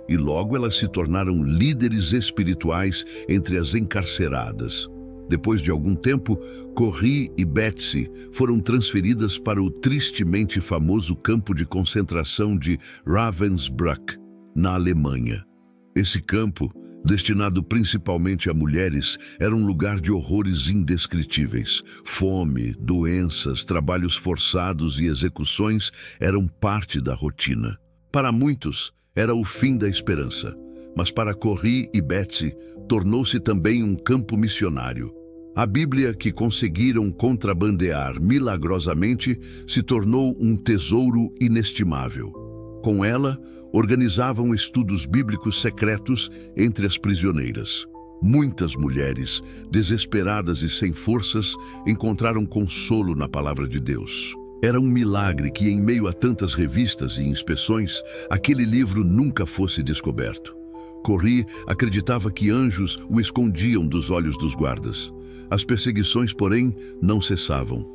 Speaker 1: e logo elas se tornaram líderes espirituais entre as encarceradas. Depois de algum tempo, Corrie e Betsy foram transferidas para o tristemente famoso campo de concentração de Ravensbrück, na Alemanha. Esse campo, destinado principalmente a mulheres, era um lugar de horrores indescritíveis. Fome, doenças, trabalhos forçados e execuções eram parte da rotina. Para muitos, era o fim da esperança, mas para Corrie e Betsy, tornou-se também um campo missionário. A Bíblia que conseguiram contrabandear milagrosamente se tornou um tesouro inestimável. Com ela, organizavam estudos bíblicos secretos entre as prisioneiras. Muitas mulheres, desesperadas e sem forças, encontraram consolo na palavra de Deus. Era um milagre que, em meio a tantas revistas e inspeções, aquele livro nunca fosse descoberto. Corrie acreditava que anjos o escondiam dos olhos dos guardas. As perseguições, porém, não cessavam.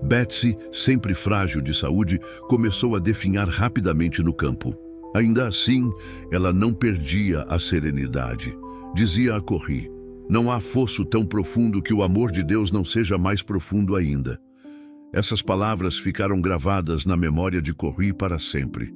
Speaker 1: Betsy, sempre frágil de saúde, começou a definhar rapidamente no campo. Ainda assim, ela não perdia a serenidade. Dizia a Corrie: "Não há fosso tão profundo que o amor de Deus não seja mais profundo ainda." Essas palavras ficaram gravadas na memória de Corrie para sempre.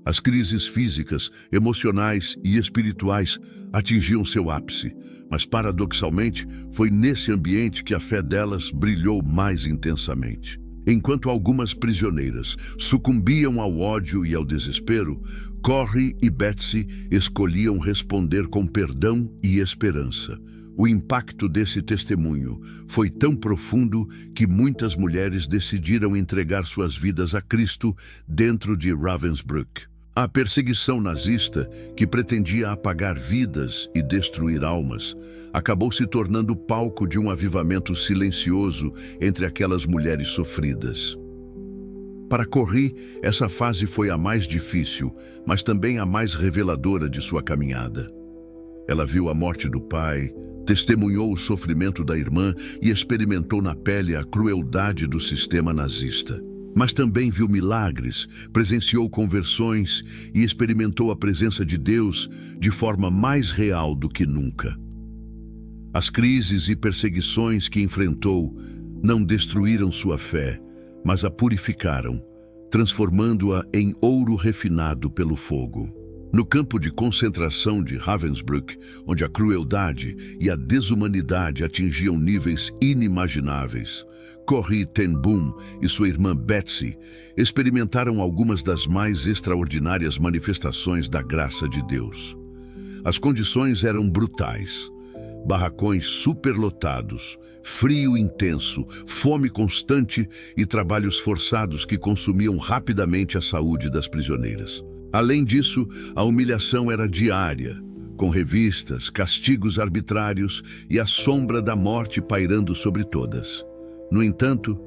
Speaker 1: As crises físicas, emocionais e espirituais atingiam seu ápice, mas paradoxalmente foi nesse ambiente que a fé delas brilhou mais intensamente. Enquanto algumas prisioneiras sucumbiam ao ódio e ao desespero, Corrie e Betsy escolhiam responder com perdão e esperança. O impacto desse testemunho foi tão profundo que muitas mulheres decidiram entregar suas vidas a Cristo dentro de Ravensbrück. A perseguição nazista, que pretendia apagar vidas e destruir almas, acabou se tornando palco de um avivamento silencioso entre aquelas mulheres sofridas. Para Corrie, essa fase foi a mais difícil, mas também a mais reveladora de sua caminhada. Ela viu a morte do pai, testemunhou o sofrimento da irmã e experimentou na pele a crueldade do sistema nazista. Mas também viu milagres, presenciou conversões e experimentou a presença de Deus de forma mais real do que nunca. As crises e perseguições que enfrentou não destruíram sua fé, mas a purificaram, transformando-a em ouro refinado pelo fogo. No campo de concentração de Ravensbrück, onde a crueldade e a desumanidade atingiam níveis inimagináveis, Corrie ten Boom e sua irmã Betsy experimentaram algumas das mais extraordinárias manifestações da graça de Deus. As condições eram brutais. Barracões superlotados, frio intenso, fome constante e trabalhos forçados que consumiam rapidamente a saúde das prisioneiras. Além disso, a humilhação era diária, com revistas, castigos arbitrários e a sombra da morte pairando sobre todas. No entanto,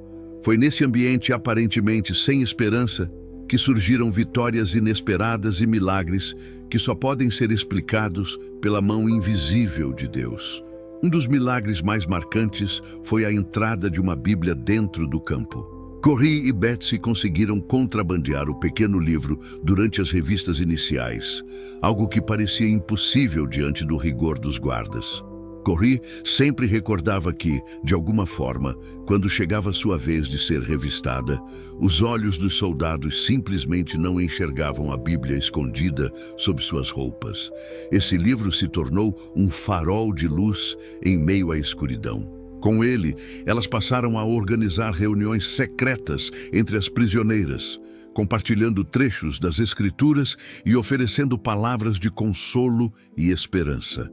Speaker 1: foi nesse ambiente aparentemente sem esperança que surgiram vitórias inesperadas e milagres que só podem ser explicados pela mão invisível de Deus. Um dos milagres mais marcantes foi a entrada de uma Bíblia dentro do campo. Corrie e Betsy conseguiram contrabandear o pequeno livro durante as revistas iniciais, algo que parecia impossível diante do rigor dos guardas. Corrie sempre recordava que, de alguma forma, quando chegava sua vez de ser revistada, os olhos dos soldados simplesmente não enxergavam a Bíblia escondida sob suas roupas. Esse livro se tornou um farol de luz em meio à escuridão. Com ele, elas passaram a organizar reuniões secretas entre as prisioneiras, compartilhando trechos das Escrituras e oferecendo palavras de consolo e esperança.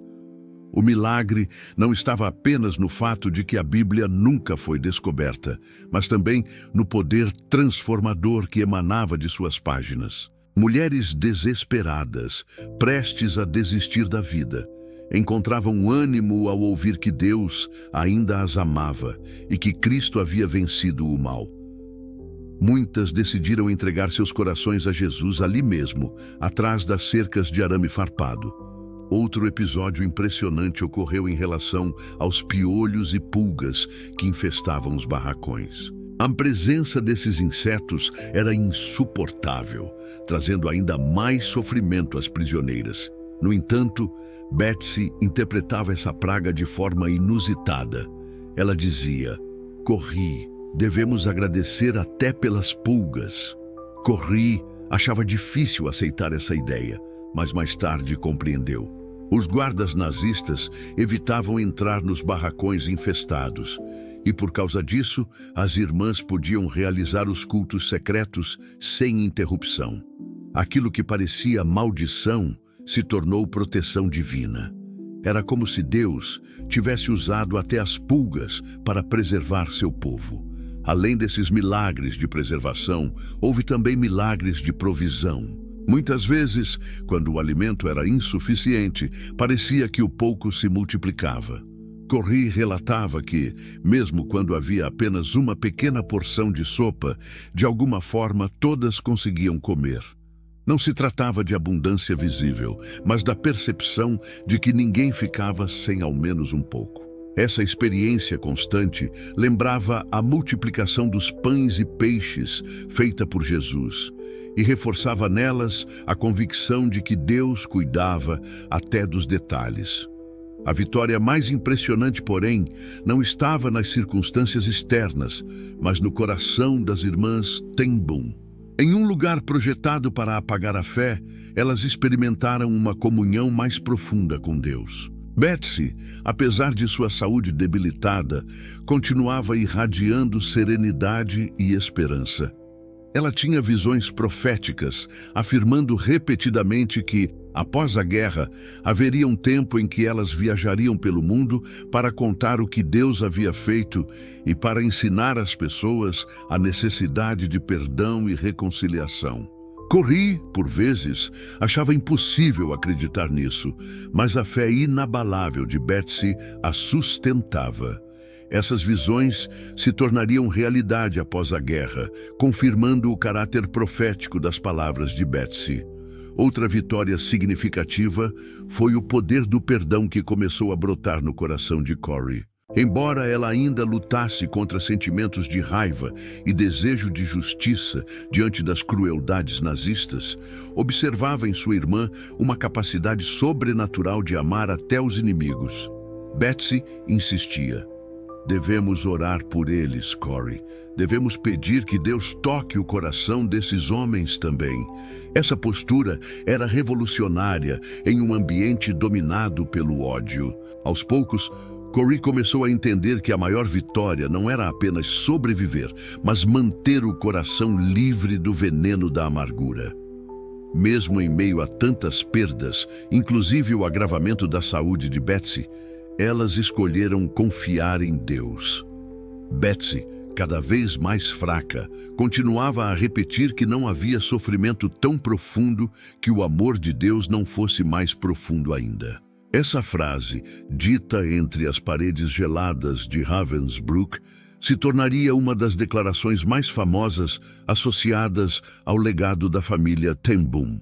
Speaker 1: O milagre não estava apenas no fato de que a Bíblia nunca foi descoberta, mas também no poder transformador que emanava de suas páginas. Mulheres desesperadas, prestes a desistir da vida, encontravam ânimo ao ouvir que Deus ainda as amava e que Cristo havia vencido o mal. Muitas decidiram entregar seus corações a Jesus ali mesmo, atrás das cercas de arame farpado. Outro episódio impressionante ocorreu em relação aos piolhos e pulgas que infestavam os barracões. A presença desses insetos era insuportável, trazendo ainda mais sofrimento às prisioneiras. No entanto, Betsy interpretava essa praga de forma inusitada. Ela dizia: "Corrie, devemos agradecer até pelas pulgas." Corrie achava difícil aceitar essa ideia, mas mais tarde compreendeu. Os guardas nazistas evitavam entrar nos barracões infestados, e por causa disso, as irmãs podiam realizar os cultos secretos sem interrupção. Aquilo que parecia maldição se tornou proteção divina. Era como se Deus tivesse usado até as pulgas para preservar seu povo. Além desses milagres de preservação, houve também milagres de provisão. Muitas vezes, quando o alimento era insuficiente, parecia que o pouco se multiplicava. Corrie relatava que, mesmo quando havia apenas uma pequena porção de sopa, de alguma forma todas conseguiam comer. Não se tratava de abundância visível, mas da percepção de que ninguém ficava sem ao menos um pouco. Essa experiência constante lembrava a multiplicação dos pães e peixes feita por Jesus e reforçava nelas a convicção de que Deus cuidava até dos detalhes. A vitória mais impressionante, porém, não estava nas circunstâncias externas, mas no coração das irmãs Ten Boom. Em um lugar projetado para apagar a fé, elas experimentaram uma comunhão mais profunda com Deus. Betsy, apesar de sua saúde debilitada, continuava irradiando serenidade e esperança. Ela tinha visões proféticas, afirmando repetidamente que, após a guerra, haveria um tempo em que elas viajariam pelo mundo para contar o que Deus havia feito e para ensinar às pessoas a necessidade de perdão e reconciliação. Corrie, por vezes, achava impossível acreditar nisso, mas a fé inabalável de Betsy a sustentava. Essas visões se tornariam realidade após a guerra, confirmando o caráter profético das palavras de Betsy. Outra vitória significativa foi o poder do perdão que começou a brotar no coração de Corrie. Embora ela ainda lutasse contra sentimentos de raiva e desejo de justiça diante das crueldades nazistas, observava em sua irmã uma capacidade sobrenatural de amar até os inimigos. Betsy insistia: "Devemos orar por eles, Corrie. Devemos pedir que Deus toque o coração desses homens também." Essa postura era revolucionária em um ambiente dominado pelo ódio. Aos poucos, Corrie começou a entender que a maior vitória não era apenas sobreviver, mas manter o coração livre do veneno da amargura. Mesmo em meio a tantas perdas, inclusive o agravamento da saúde de Betsy, elas escolheram confiar em Deus. Betsy, cada vez mais fraca, continuava a repetir que não havia sofrimento tão profundo que o amor de Deus não fosse mais profundo ainda. Essa frase, dita entre as paredes geladas de Ravensbrück, se tornaria uma das declarações mais famosas associadas ao legado da família Ten Boom.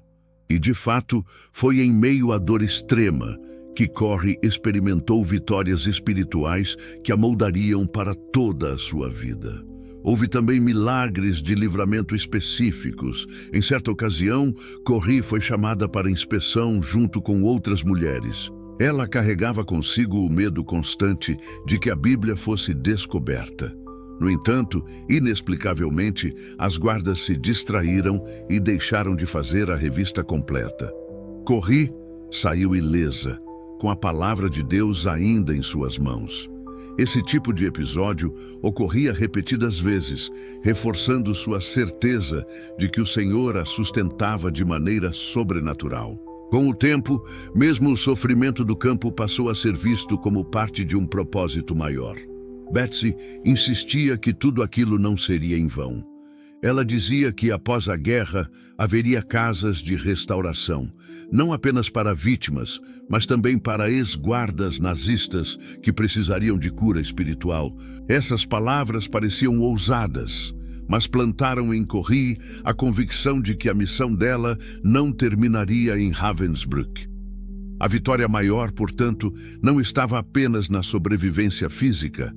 Speaker 1: E, de fato, foi em meio à dor extrema que Corrie experimentou vitórias espirituais que a moldariam para toda a sua vida. Houve também milagres de livramento específicos. Em certa ocasião, Corrie foi chamada para inspeção junto com outras mulheres. Ela carregava consigo o medo constante de que a Bíblia fosse descoberta. No entanto, inexplicavelmente, as guardas se distraíram e deixaram de fazer a revista completa. Corrie saiu ilesa, com a palavra de Deus ainda em suas mãos. Esse tipo de episódio ocorria repetidas vezes, reforçando sua certeza de que o Senhor a sustentava de maneira sobrenatural. Com o tempo, mesmo o sofrimento do campo passou a ser visto como parte de um propósito maior. Betsy insistia que tudo aquilo não seria em vão. Ela dizia que após a guerra haveria casas de restauração, não apenas para vítimas, mas também para ex-guardas nazistas que precisariam de cura espiritual. Essas palavras pareciam ousadas, mas plantaram em Corrie a convicção de que a missão dela não terminaria em Ravensbrück. A vitória maior, portanto, não estava apenas na sobrevivência física,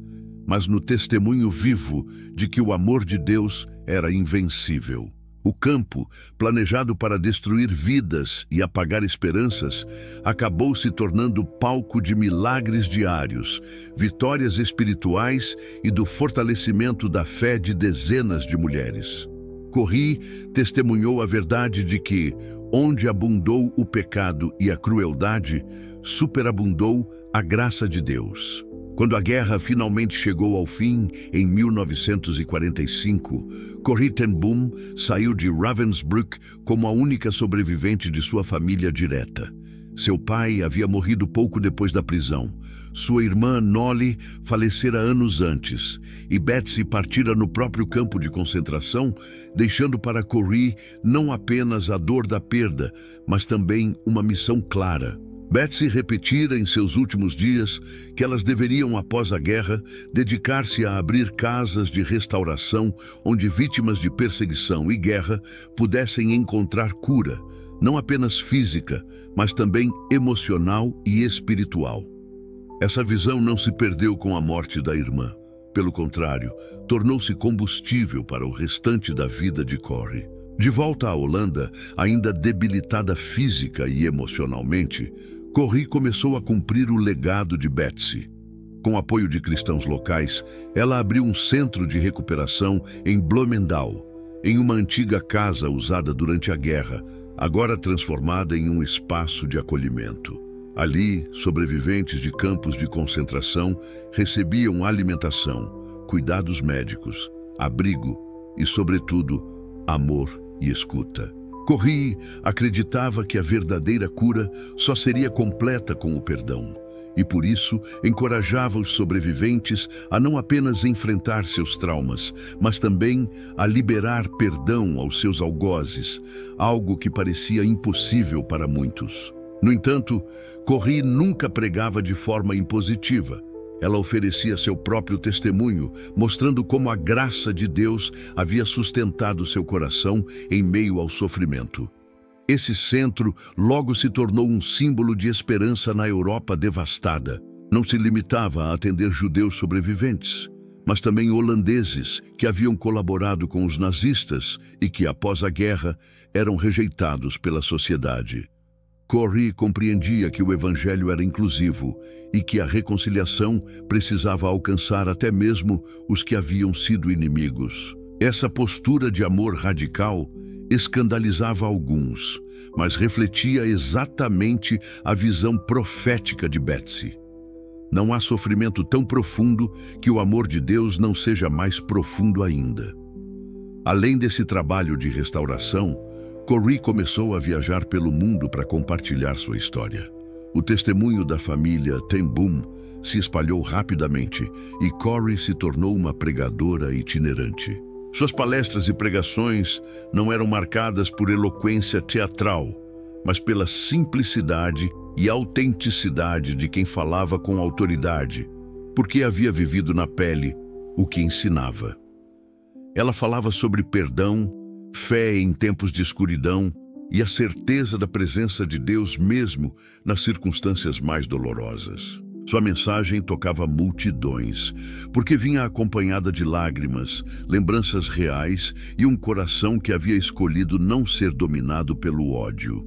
Speaker 1: mas no testemunho vivo de que o amor de Deus era invencível. O campo, planejado para destruir vidas e apagar esperanças, acabou se tornando palco de milagres diários, vitórias espirituais e do fortalecimento da fé de dezenas de mulheres. Corrie testemunhou a verdade de que, onde abundou o pecado e a crueldade, superabundou a graça de Deus. Quando a guerra finalmente chegou ao fim, em 1945, Corrie ten Boom saiu de Ravensbrück como a única sobrevivente de sua família direta. Seu pai havia morrido pouco depois da prisão. Sua irmã, Nolly, falecera anos antes, e Betsy partira no próprio campo de concentração, deixando para Corrie não apenas a dor da perda, mas também uma missão clara. Betsy repetira em seus últimos dias que elas deveriam, após a guerra, dedicar-se a abrir casas de restauração onde vítimas de perseguição e guerra pudessem encontrar cura, não apenas física, mas também emocional e espiritual. Essa visão não se perdeu com a morte da irmã. Pelo contrário, tornou-se combustível para o restante da vida de Corrie. De volta à Holanda, ainda debilitada física e emocionalmente, Corrie começou a cumprir o legado de Betsy. Com apoio de cristãos locais, ela abriu um centro de recuperação em Bloemendaal, em uma antiga casa usada durante a guerra, agora transformada em um espaço de acolhimento. Ali, sobreviventes de campos de concentração recebiam alimentação, cuidados médicos, abrigo e, sobretudo, amor e escuta. Corrie acreditava que a verdadeira cura só seria completa com o perdão, e por isso encorajava os sobreviventes a não apenas enfrentar seus traumas, mas também a liberar perdão aos seus algozes, algo que parecia impossível para muitos. No entanto, Corrie nunca pregava de forma impositiva. Ela oferecia seu próprio testemunho, mostrando como a graça de Deus havia sustentado seu coração em meio ao sofrimento. Esse centro logo se tornou um símbolo de esperança na Europa devastada. Não se limitava a atender judeus sobreviventes, mas também holandeses que haviam colaborado com os nazistas e que, após a guerra, eram rejeitados pela sociedade. Corrie compreendia que o evangelho era inclusivo e que a reconciliação precisava alcançar até mesmo os que haviam sido inimigos. Essa postura de amor radical escandalizava alguns, mas refletia exatamente a visão profética de Betsy. Não há sofrimento tão profundo que o amor de Deus não seja mais profundo ainda. Além desse trabalho de restauração, Corrie começou a viajar pelo mundo para compartilhar sua história. O testemunho da família ten Boom se espalhou rapidamente e Corrie se tornou uma pregadora itinerante. Suas palestras e pregações não eram marcadas por eloquência teatral, mas pela simplicidade e autenticidade de quem falava com autoridade, porque havia vivido na pele o que ensinava. Ela falava sobre perdão, fé em tempos de escuridão e a certeza da presença de Deus mesmo nas circunstâncias mais dolorosas. Sua mensagem tocava multidões, porque vinha acompanhada de lágrimas, lembranças reais e um coração que havia escolhido não ser dominado pelo ódio.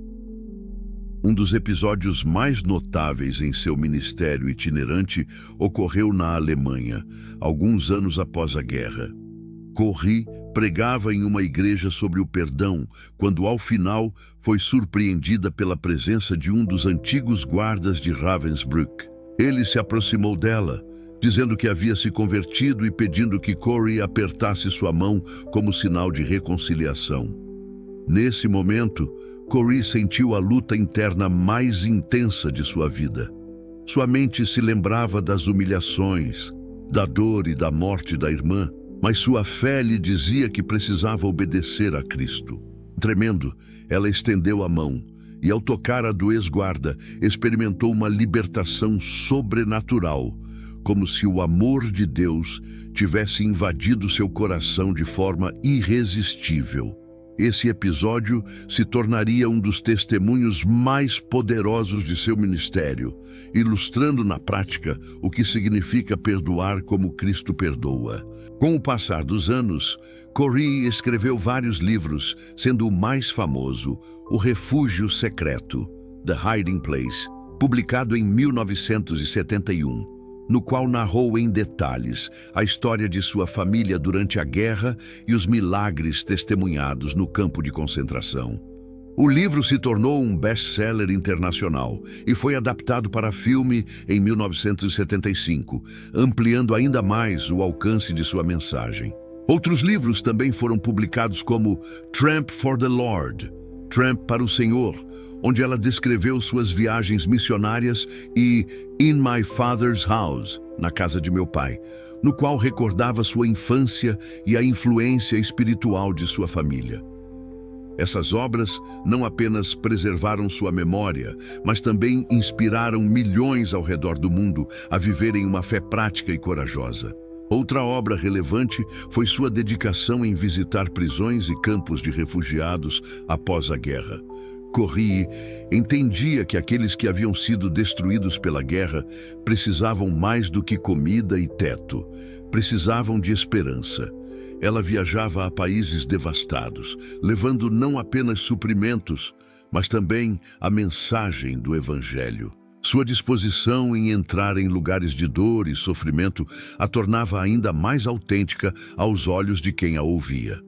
Speaker 1: Um dos episódios mais notáveis em seu ministério itinerante ocorreu na Alemanha, alguns anos após a guerra. Corrie pregava em uma igreja sobre o perdão, quando ao final foi surpreendida pela presença de um dos antigos guardas de Ravensbrück. Ele se aproximou dela, dizendo que havia se convertido e pedindo que Corrie apertasse sua mão como sinal de reconciliação. Nesse momento, Corrie sentiu a luta interna mais intensa de sua vida. Sua mente se lembrava das humilhações, da dor e da morte da irmã, mas sua fé lhe dizia que precisava obedecer a Cristo. Tremendo, ela estendeu a mão e, ao tocar a do ex-guarda, experimentou uma libertação sobrenatural, como se o amor de Deus tivesse invadido seu coração de forma irresistível. Esse episódio se tornaria um dos testemunhos mais poderosos de seu ministério, ilustrando na prática o que significa perdoar como Cristo perdoa. Com o passar dos anos, Corrie escreveu vários livros, sendo o mais famoso O Refúgio Secreto, The Hiding Place, publicado em 1971, no qual narrou em detalhes a história de sua família durante a guerra e os milagres testemunhados no campo de concentração. O livro se tornou um best-seller internacional e foi adaptado para filme em 1975, ampliando ainda mais o alcance de sua mensagem. Outros livros também foram publicados, como Tramp for the Lord, Tramp para o Senhor, onde ela descreveu suas viagens missionárias, e In My Father's House, na casa de meu pai, no qual recordava sua infância e a influência espiritual de sua família. Essas obras não apenas preservaram sua memória, mas também inspiraram milhões ao redor do mundo a viverem uma fé prática e corajosa. Outra obra relevante foi sua dedicação em visitar prisões e campos de refugiados após a guerra. Corrie entendia que aqueles que haviam sido destruídos pela guerra precisavam mais do que comida e teto, precisavam de esperança. Ela viajava a países devastados, levando não apenas suprimentos, mas também a mensagem do Evangelho. Sua disposição em entrar em lugares de dor e sofrimento a tornava ainda mais autêntica aos olhos de quem a ouvia.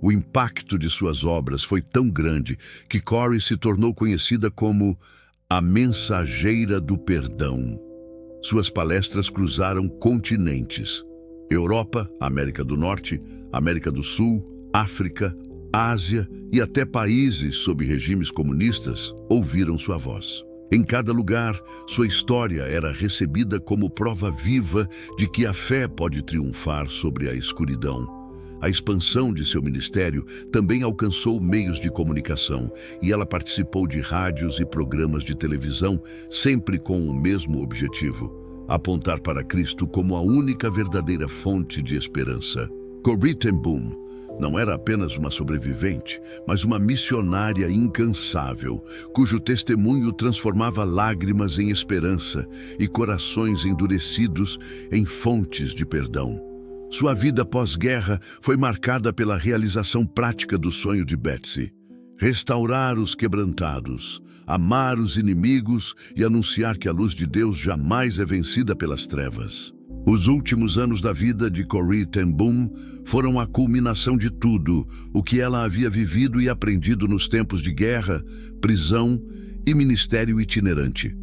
Speaker 1: O impacto de suas obras foi tão grande que Corrie se tornou conhecida como a mensageira do perdão. Suas palestras cruzaram continentes: Europa, América do Norte, América do Sul, África, Ásia e até países sob regimes comunistas ouviram sua voz. Em cada lugar, sua história era recebida como prova viva de que a fé pode triunfar sobre a escuridão. A expansão de seu ministério também alcançou meios de comunicação, e ela participou de rádios e programas de televisão, sempre com o mesmo objetivo: apontar para Cristo como a única verdadeira fonte de esperança. Corrie ten Boom não era apenas uma sobrevivente, mas uma missionária incansável, cujo testemunho transformava lágrimas em esperança e corações endurecidos em fontes de perdão. Sua vida pós-guerra foi marcada pela realização prática do sonho de Betsy: restaurar os quebrantados, amar os inimigos e anunciar que a luz de Deus jamais é vencida pelas trevas. Os últimos anos da vida de Corrie ten Boom foram a culminação de tudo o que ela havia vivido e aprendido nos tempos de guerra, prisão e ministério itinerante.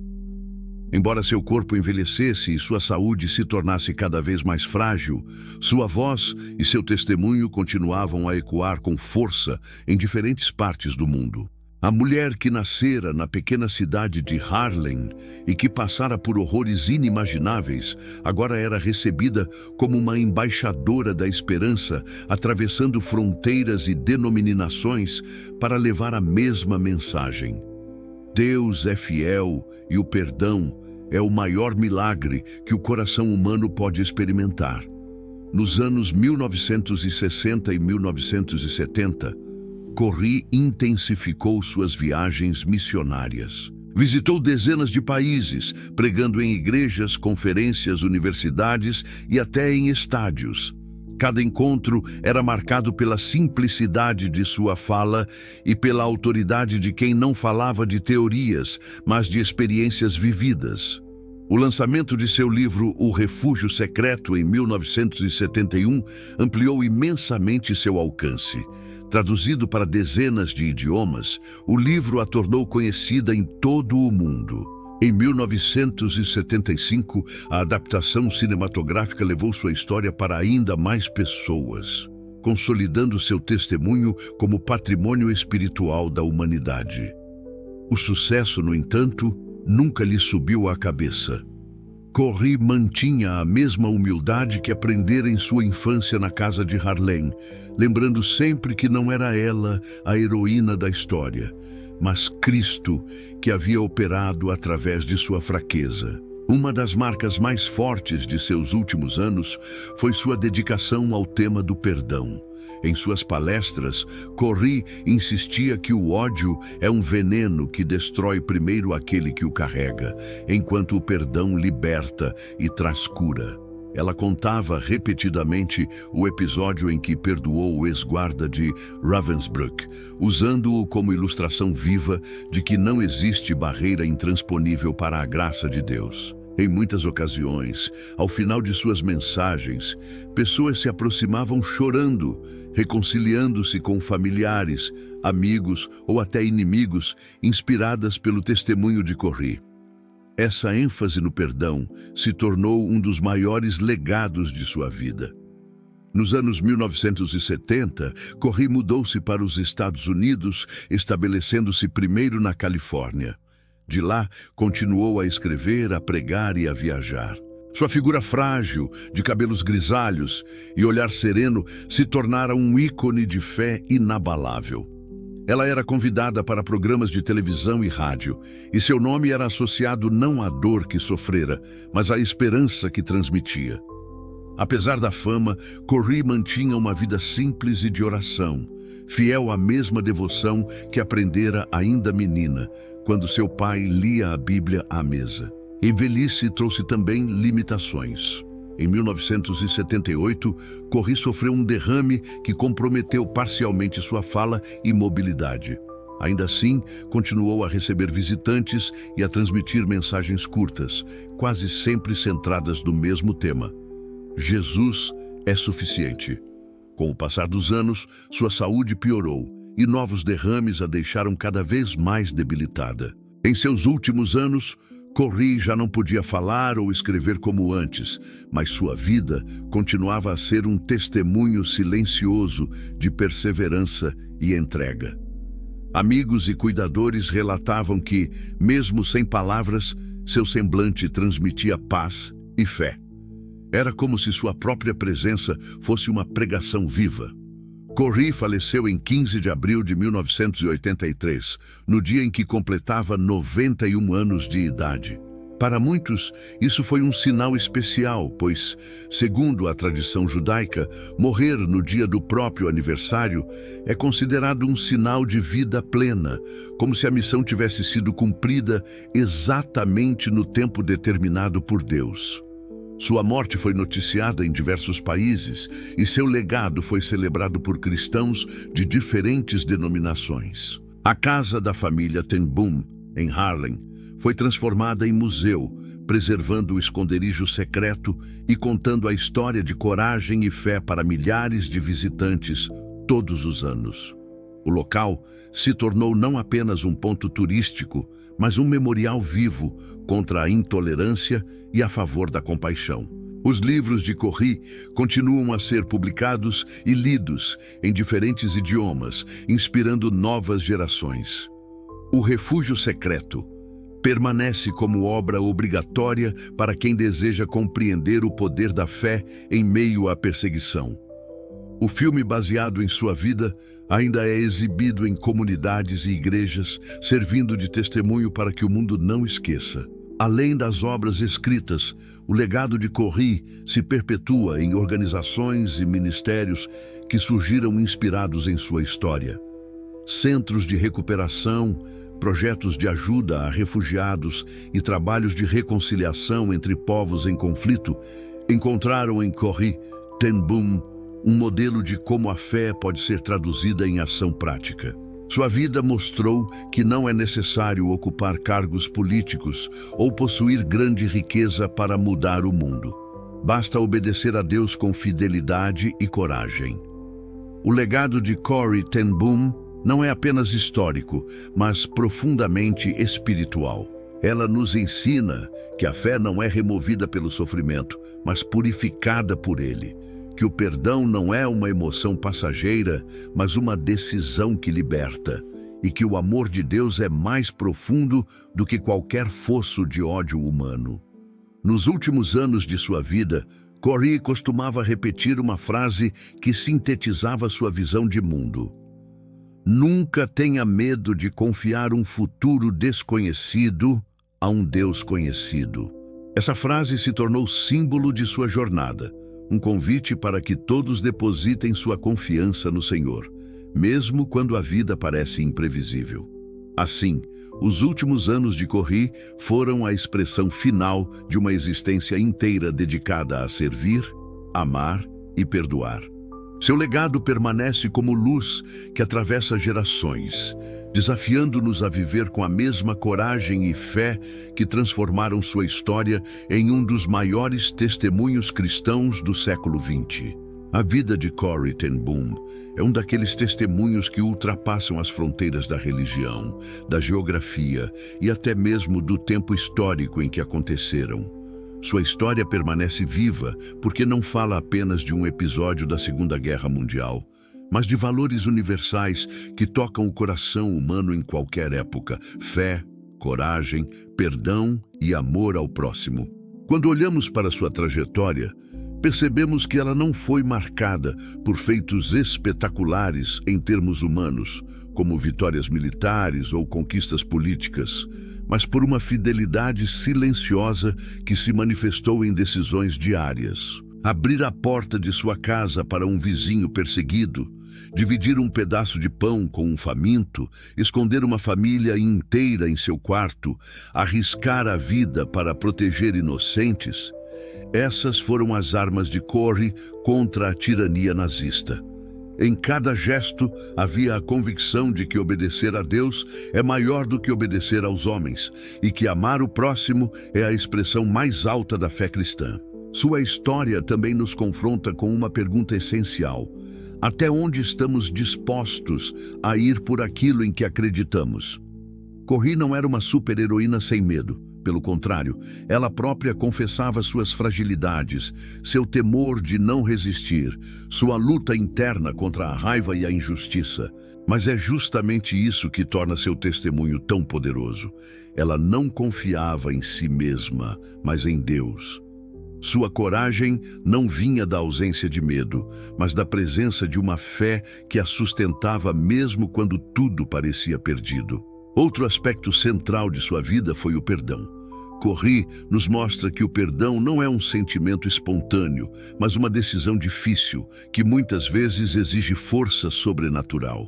Speaker 1: Embora seu corpo envelhecesse e sua saúde se tornasse cada vez mais frágil, sua voz e seu testemunho continuavam a ecoar com força em diferentes partes do mundo. A mulher que nascera na pequena cidade de Haarlem e que passara por horrores inimagináveis, agora era recebida como uma embaixadora da esperança, atravessando fronteiras e denominações para levar a mesma mensagem. Deus é fiel e o perdão é o maior milagre que o coração humano pode experimentar. Nos anos 1960 e 1970, Corrie intensificou suas viagens missionárias. Visitou dezenas de países, pregando em igrejas, conferências, universidades e até em estádios. Cada encontro era marcado pela simplicidade de sua fala e pela autoridade de quem não falava de teorias, mas de experiências vividas. O lançamento de seu livro O Refúgio Secreto, em 1971, ampliou imensamente seu alcance. Traduzido para dezenas de idiomas, o livro a tornou conhecida em todo o mundo. Em 1975, a adaptação cinematográfica levou sua história para ainda mais pessoas, consolidando seu testemunho como patrimônio espiritual da humanidade. O sucesso, no entanto, nunca lhe subiu à cabeça. Corrie mantinha a mesma humildade que aprendera em sua infância na casa de Harlem, lembrando sempre que não era ela a heroína da história, mas Cristo que havia operado através de sua fraqueza. Uma das marcas mais fortes de seus últimos anos foi sua dedicação ao tema do perdão. Em suas palestras, Corrie insistia que o ódio é um veneno que destrói primeiro aquele que o carrega, enquanto o perdão liberta e traz cura. Ela contava repetidamente o episódio em que perdoou o ex-guarda de Ravensbrück, usando-o como ilustração viva de que não existe barreira intransponível para a graça de Deus. Em muitas ocasiões, ao final de suas mensagens, pessoas se aproximavam chorando, reconciliando-se com familiares, amigos ou até inimigos, inspiradas pelo testemunho de Corrie. Essa ênfase no perdão se tornou um dos maiores legados de sua vida. Nos anos 1970, Corrie mudou-se para os Estados Unidos, estabelecendo-se primeiro na Califórnia. De lá, continuou a escrever, a pregar e a viajar. Sua figura frágil, de cabelos grisalhos e olhar sereno, se tornara um ícone de fé inabalável. Ela era convidada para programas de televisão e rádio, e seu nome era associado não à dor que sofrera, mas à esperança que transmitia. Apesar da fama, Corrie mantinha uma vida simples e de oração, fiel à mesma devoção que aprendera ainda menina, quando seu pai lia a Bíblia à mesa. Em velhice trouxe também limitações. Em 1978, Corrie sofreu um derrame que comprometeu parcialmente sua fala e mobilidade. Ainda assim, continuou a receber visitantes e a transmitir mensagens curtas, quase sempre centradas no mesmo tema: Jesus é suficiente. Com o passar dos anos, sua saúde piorou e novos derrames a deixaram cada vez mais debilitada. Em seus últimos anos, Corrie já não podia falar ou escrever como antes, mas sua vida continuava a ser um testemunho silencioso de perseverança e entrega. Amigos e cuidadores relatavam que, mesmo sem palavras, seu semblante transmitia paz e fé. Era como se sua própria presença fosse uma pregação viva. Corrie faleceu em 15 de abril de 1983, no dia em que completava 91 anos de idade. Para muitos, isso foi um sinal especial, pois, segundo a tradição judaica, morrer no dia do próprio aniversário é considerado um sinal de vida plena, como se a missão tivesse sido cumprida exatamente no tempo determinado por Deus. Sua morte foi noticiada em diversos países e seu legado foi celebrado por cristãos de diferentes denominações. A casa da família Ten Boom, em Harlem, foi transformada em museu, preservando o esconderijo secreto e contando a história de coragem e fé para milhares de visitantes todos os anos. O local se tornou não apenas um ponto turístico, mas um memorial vivo contra a intolerância e a favor da compaixão. Os livros de Corrie continuam a ser publicados e lidos em diferentes idiomas, inspirando novas gerações. O Refúgio Secreto permanece como obra obrigatória para quem deseja compreender o poder da fé em meio à perseguição. O filme baseado em sua vida ainda é exibido em comunidades e igrejas, servindo de testemunho para que o mundo não esqueça. Além das obras escritas, o legado de Corrie se perpetua em organizações e ministérios que surgiram inspirados em sua história. Centros de recuperação, projetos de ajuda a refugiados e trabalhos de reconciliação entre povos em conflito encontraram em Corrie ten Boom um modelo de como a fé pode ser traduzida em ação prática. Sua vida mostrou que não é necessário ocupar cargos políticos ou possuir grande riqueza para mudar o mundo. Basta obedecer a Deus com fidelidade e coragem. O legado de Corrie ten Boom não é apenas histórico, mas profundamente espiritual. Ela nos ensina que a fé não é removida pelo sofrimento, mas purificada por ele. Que o perdão não é uma emoção passageira, mas uma decisão que liberta. E que o amor de Deus é mais profundo do que qualquer fosso de ódio humano. Nos últimos anos de sua vida, Corrie costumava repetir uma frase que sintetizava sua visão de mundo. Nunca tenha medo de confiar um futuro desconhecido a um Deus conhecido. Essa frase se tornou símbolo de sua jornada, um convite para que todos depositem sua confiança no Senhor, mesmo quando a vida parece imprevisível. Assim, os últimos anos de Corrie foram a expressão final de uma existência inteira dedicada a servir, amar e perdoar. Seu legado permanece como luz que atravessa gerações, desafiando-nos a viver com a mesma coragem e fé que transformaram sua história em um dos maiores testemunhos cristãos do século XX. A vida de Corrie ten Boom é um daqueles testemunhos que ultrapassam as fronteiras da religião, da geografia e até mesmo do tempo histórico em que aconteceram. Sua história permanece viva porque não fala apenas de um episódio da Segunda Guerra Mundial, mas de valores universais que tocam o coração humano em qualquer época: fé, coragem, perdão e amor ao próximo. Quando olhamos para sua trajetória, percebemos que ela não foi marcada por feitos espetaculares em termos humanos, como vitórias militares ou conquistas políticas, mas por uma fidelidade silenciosa que se manifestou em decisões diárias. Abrir a porta de sua casa para um vizinho perseguido, dividir um pedaço de pão com um faminto, esconder uma família inteira em seu quarto, arriscar a vida para proteger inocentes. Essas foram as armas de Corrie contra a tirania nazista. Em cada gesto havia a convicção de que obedecer a Deus é maior do que obedecer aos homens e que amar o próximo é a expressão mais alta da fé cristã. Sua história também nos confronta com uma pergunta essencial: até onde estamos dispostos a ir por aquilo em que acreditamos? Corrie não era uma super-heroína sem medo. Pelo contrário, ela própria confessava suas fragilidades, seu temor de não resistir, sua luta interna contra a raiva e a injustiça. Mas é justamente isso que torna seu testemunho tão poderoso. Ela não confiava em si mesma, mas em Deus. Sua coragem não vinha da ausência de medo, mas da presença de uma fé que a sustentava mesmo quando tudo parecia perdido. Outro aspecto central de sua vida foi o perdão. Corrie nos mostra que o perdão não é um sentimento espontâneo, mas uma decisão difícil, que muitas vezes exige força sobrenatural.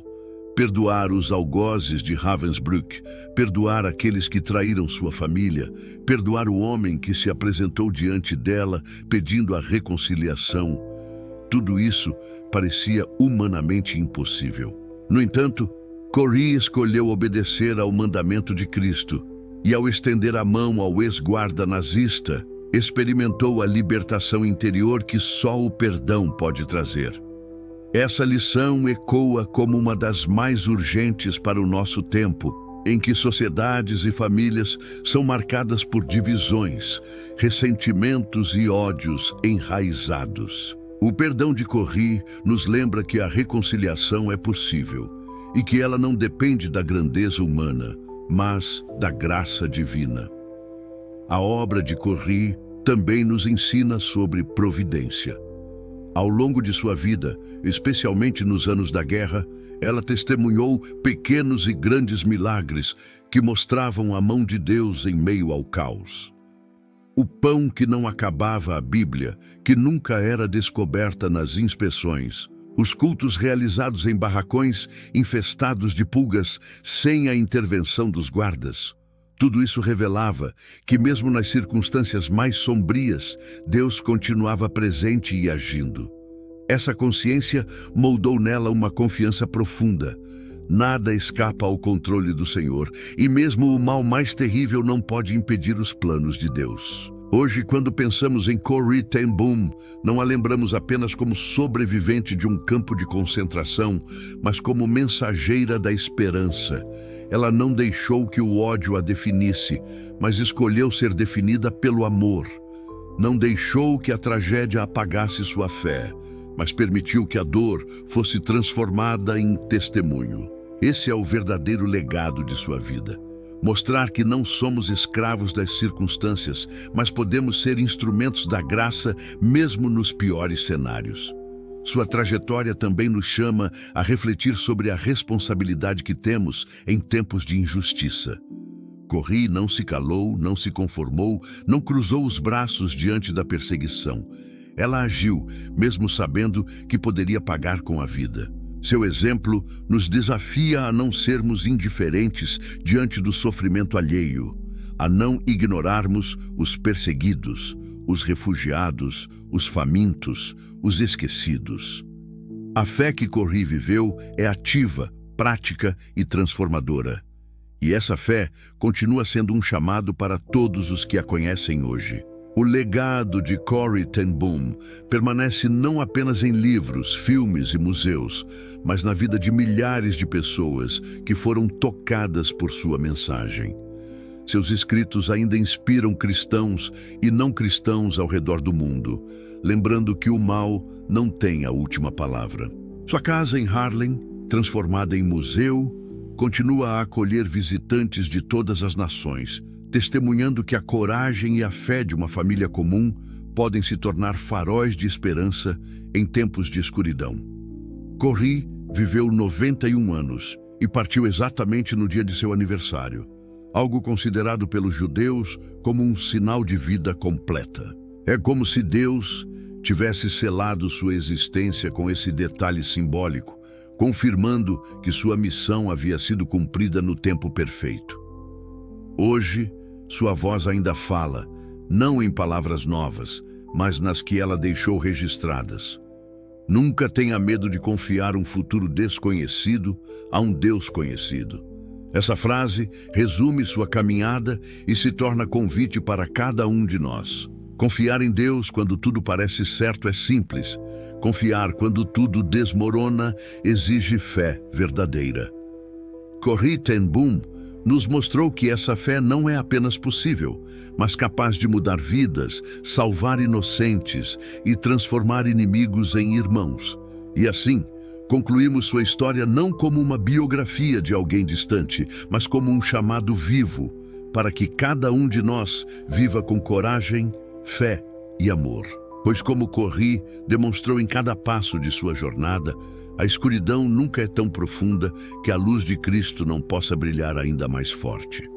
Speaker 1: Perdoar os algozes de Ravensbrück, perdoar aqueles que traíram sua família, perdoar o homem que se apresentou diante dela pedindo a reconciliação. Tudo isso parecia humanamente impossível. No entanto, Corrie escolheu obedecer ao mandamento de Cristo e, ao estender a mão ao ex-guarda nazista, experimentou a libertação interior que só o perdão pode trazer. Essa lição ecoa como uma das mais urgentes para o nosso tempo, em que sociedades e famílias são marcadas por divisões, ressentimentos e ódios enraizados. O perdão de Corrie nos lembra que a reconciliação é possível e que ela não depende da grandeza humana, mas da graça divina. A obra de Corrie também nos ensina sobre providência. Ao longo de sua vida, especialmente nos anos da guerra, ela testemunhou pequenos e grandes milagres que mostravam a mão de Deus em meio ao caos. O pão que não acabava a Bíblia, que nunca era descoberta nas inspeções, Os cultos realizados em barracões infestados de pulgas sem a intervenção dos guardas. Tudo isso revelava que, mesmo nas circunstâncias mais sombrias, Deus continuava presente e agindo. Essa consciência moldou nela uma confiança profunda. Nada escapa ao controle do Senhor, e mesmo o mal mais terrível não pode impedir os planos de Deus. Hoje, quando pensamos em Corrie ten Boom, não a lembramos apenas como sobrevivente de um campo de concentração, mas como mensageira da esperança. Ela não deixou que o ódio a definisse, mas escolheu ser definida pelo amor. Não deixou que a tragédia apagasse sua fé, mas permitiu que a dor fosse transformada em testemunho. Esse é o verdadeiro legado de sua vida. Mostrar que não somos escravos das circunstâncias, mas podemos ser instrumentos da graça mesmo nos piores cenários. Sua trajetória também nos chama a refletir sobre a responsabilidade que temos em tempos de injustiça. Corrie não se calou, não se conformou, não cruzou os braços diante da perseguição. Ela agiu, mesmo sabendo que poderia pagar com a vida. Seu exemplo nos desafia a não sermos indiferentes diante do sofrimento alheio, a não ignorarmos os perseguidos, os refugiados, os famintos, os esquecidos. A fé que Corrie viveu é ativa, prática e transformadora. E essa fé continua sendo um chamado para todos os que a conhecem hoje. O legado de Corrie ten Boom permanece não apenas em livros, filmes e museus, mas na vida de milhares de pessoas que foram tocadas por sua mensagem. Seus escritos ainda inspiram cristãos e não cristãos ao redor do mundo, lembrando que o mal não tem a última palavra. Sua casa em Haarlem, transformada em museu, continua a acolher visitantes de todas as nações, testemunhando que a coragem e a fé de uma família comum podem se tornar faróis de esperança em tempos de escuridão. Corrie viveu 91 anos e partiu exatamente no dia de seu aniversário, algo considerado pelos judeus como um sinal de vida completa. É como se Deus tivesse selado sua existência com esse detalhe simbólico, confirmando que sua missão havia sido cumprida no tempo perfeito. Hoje, sua voz ainda fala, não em palavras novas, mas nas que ela deixou registradas. Nunca tenha medo de confiar um futuro desconhecido a um Deus conhecido. Essa frase resume sua caminhada e se torna convite para cada um de nós. Confiar em Deus quando tudo parece certo é simples. Confiar quando tudo desmorona exige fé verdadeira. Corrie ten Boom nos mostrou que essa fé não é apenas possível, mas capaz de mudar vidas, salvar inocentes e transformar inimigos em irmãos. E assim, concluímos sua história não como uma biografia de alguém distante, mas como um chamado vivo, para que cada um de nós viva com coragem, fé e amor. Pois como Corrie demonstrou em cada passo de sua jornada, a escuridão nunca é tão profunda que a luz de Cristo não possa brilhar ainda mais forte.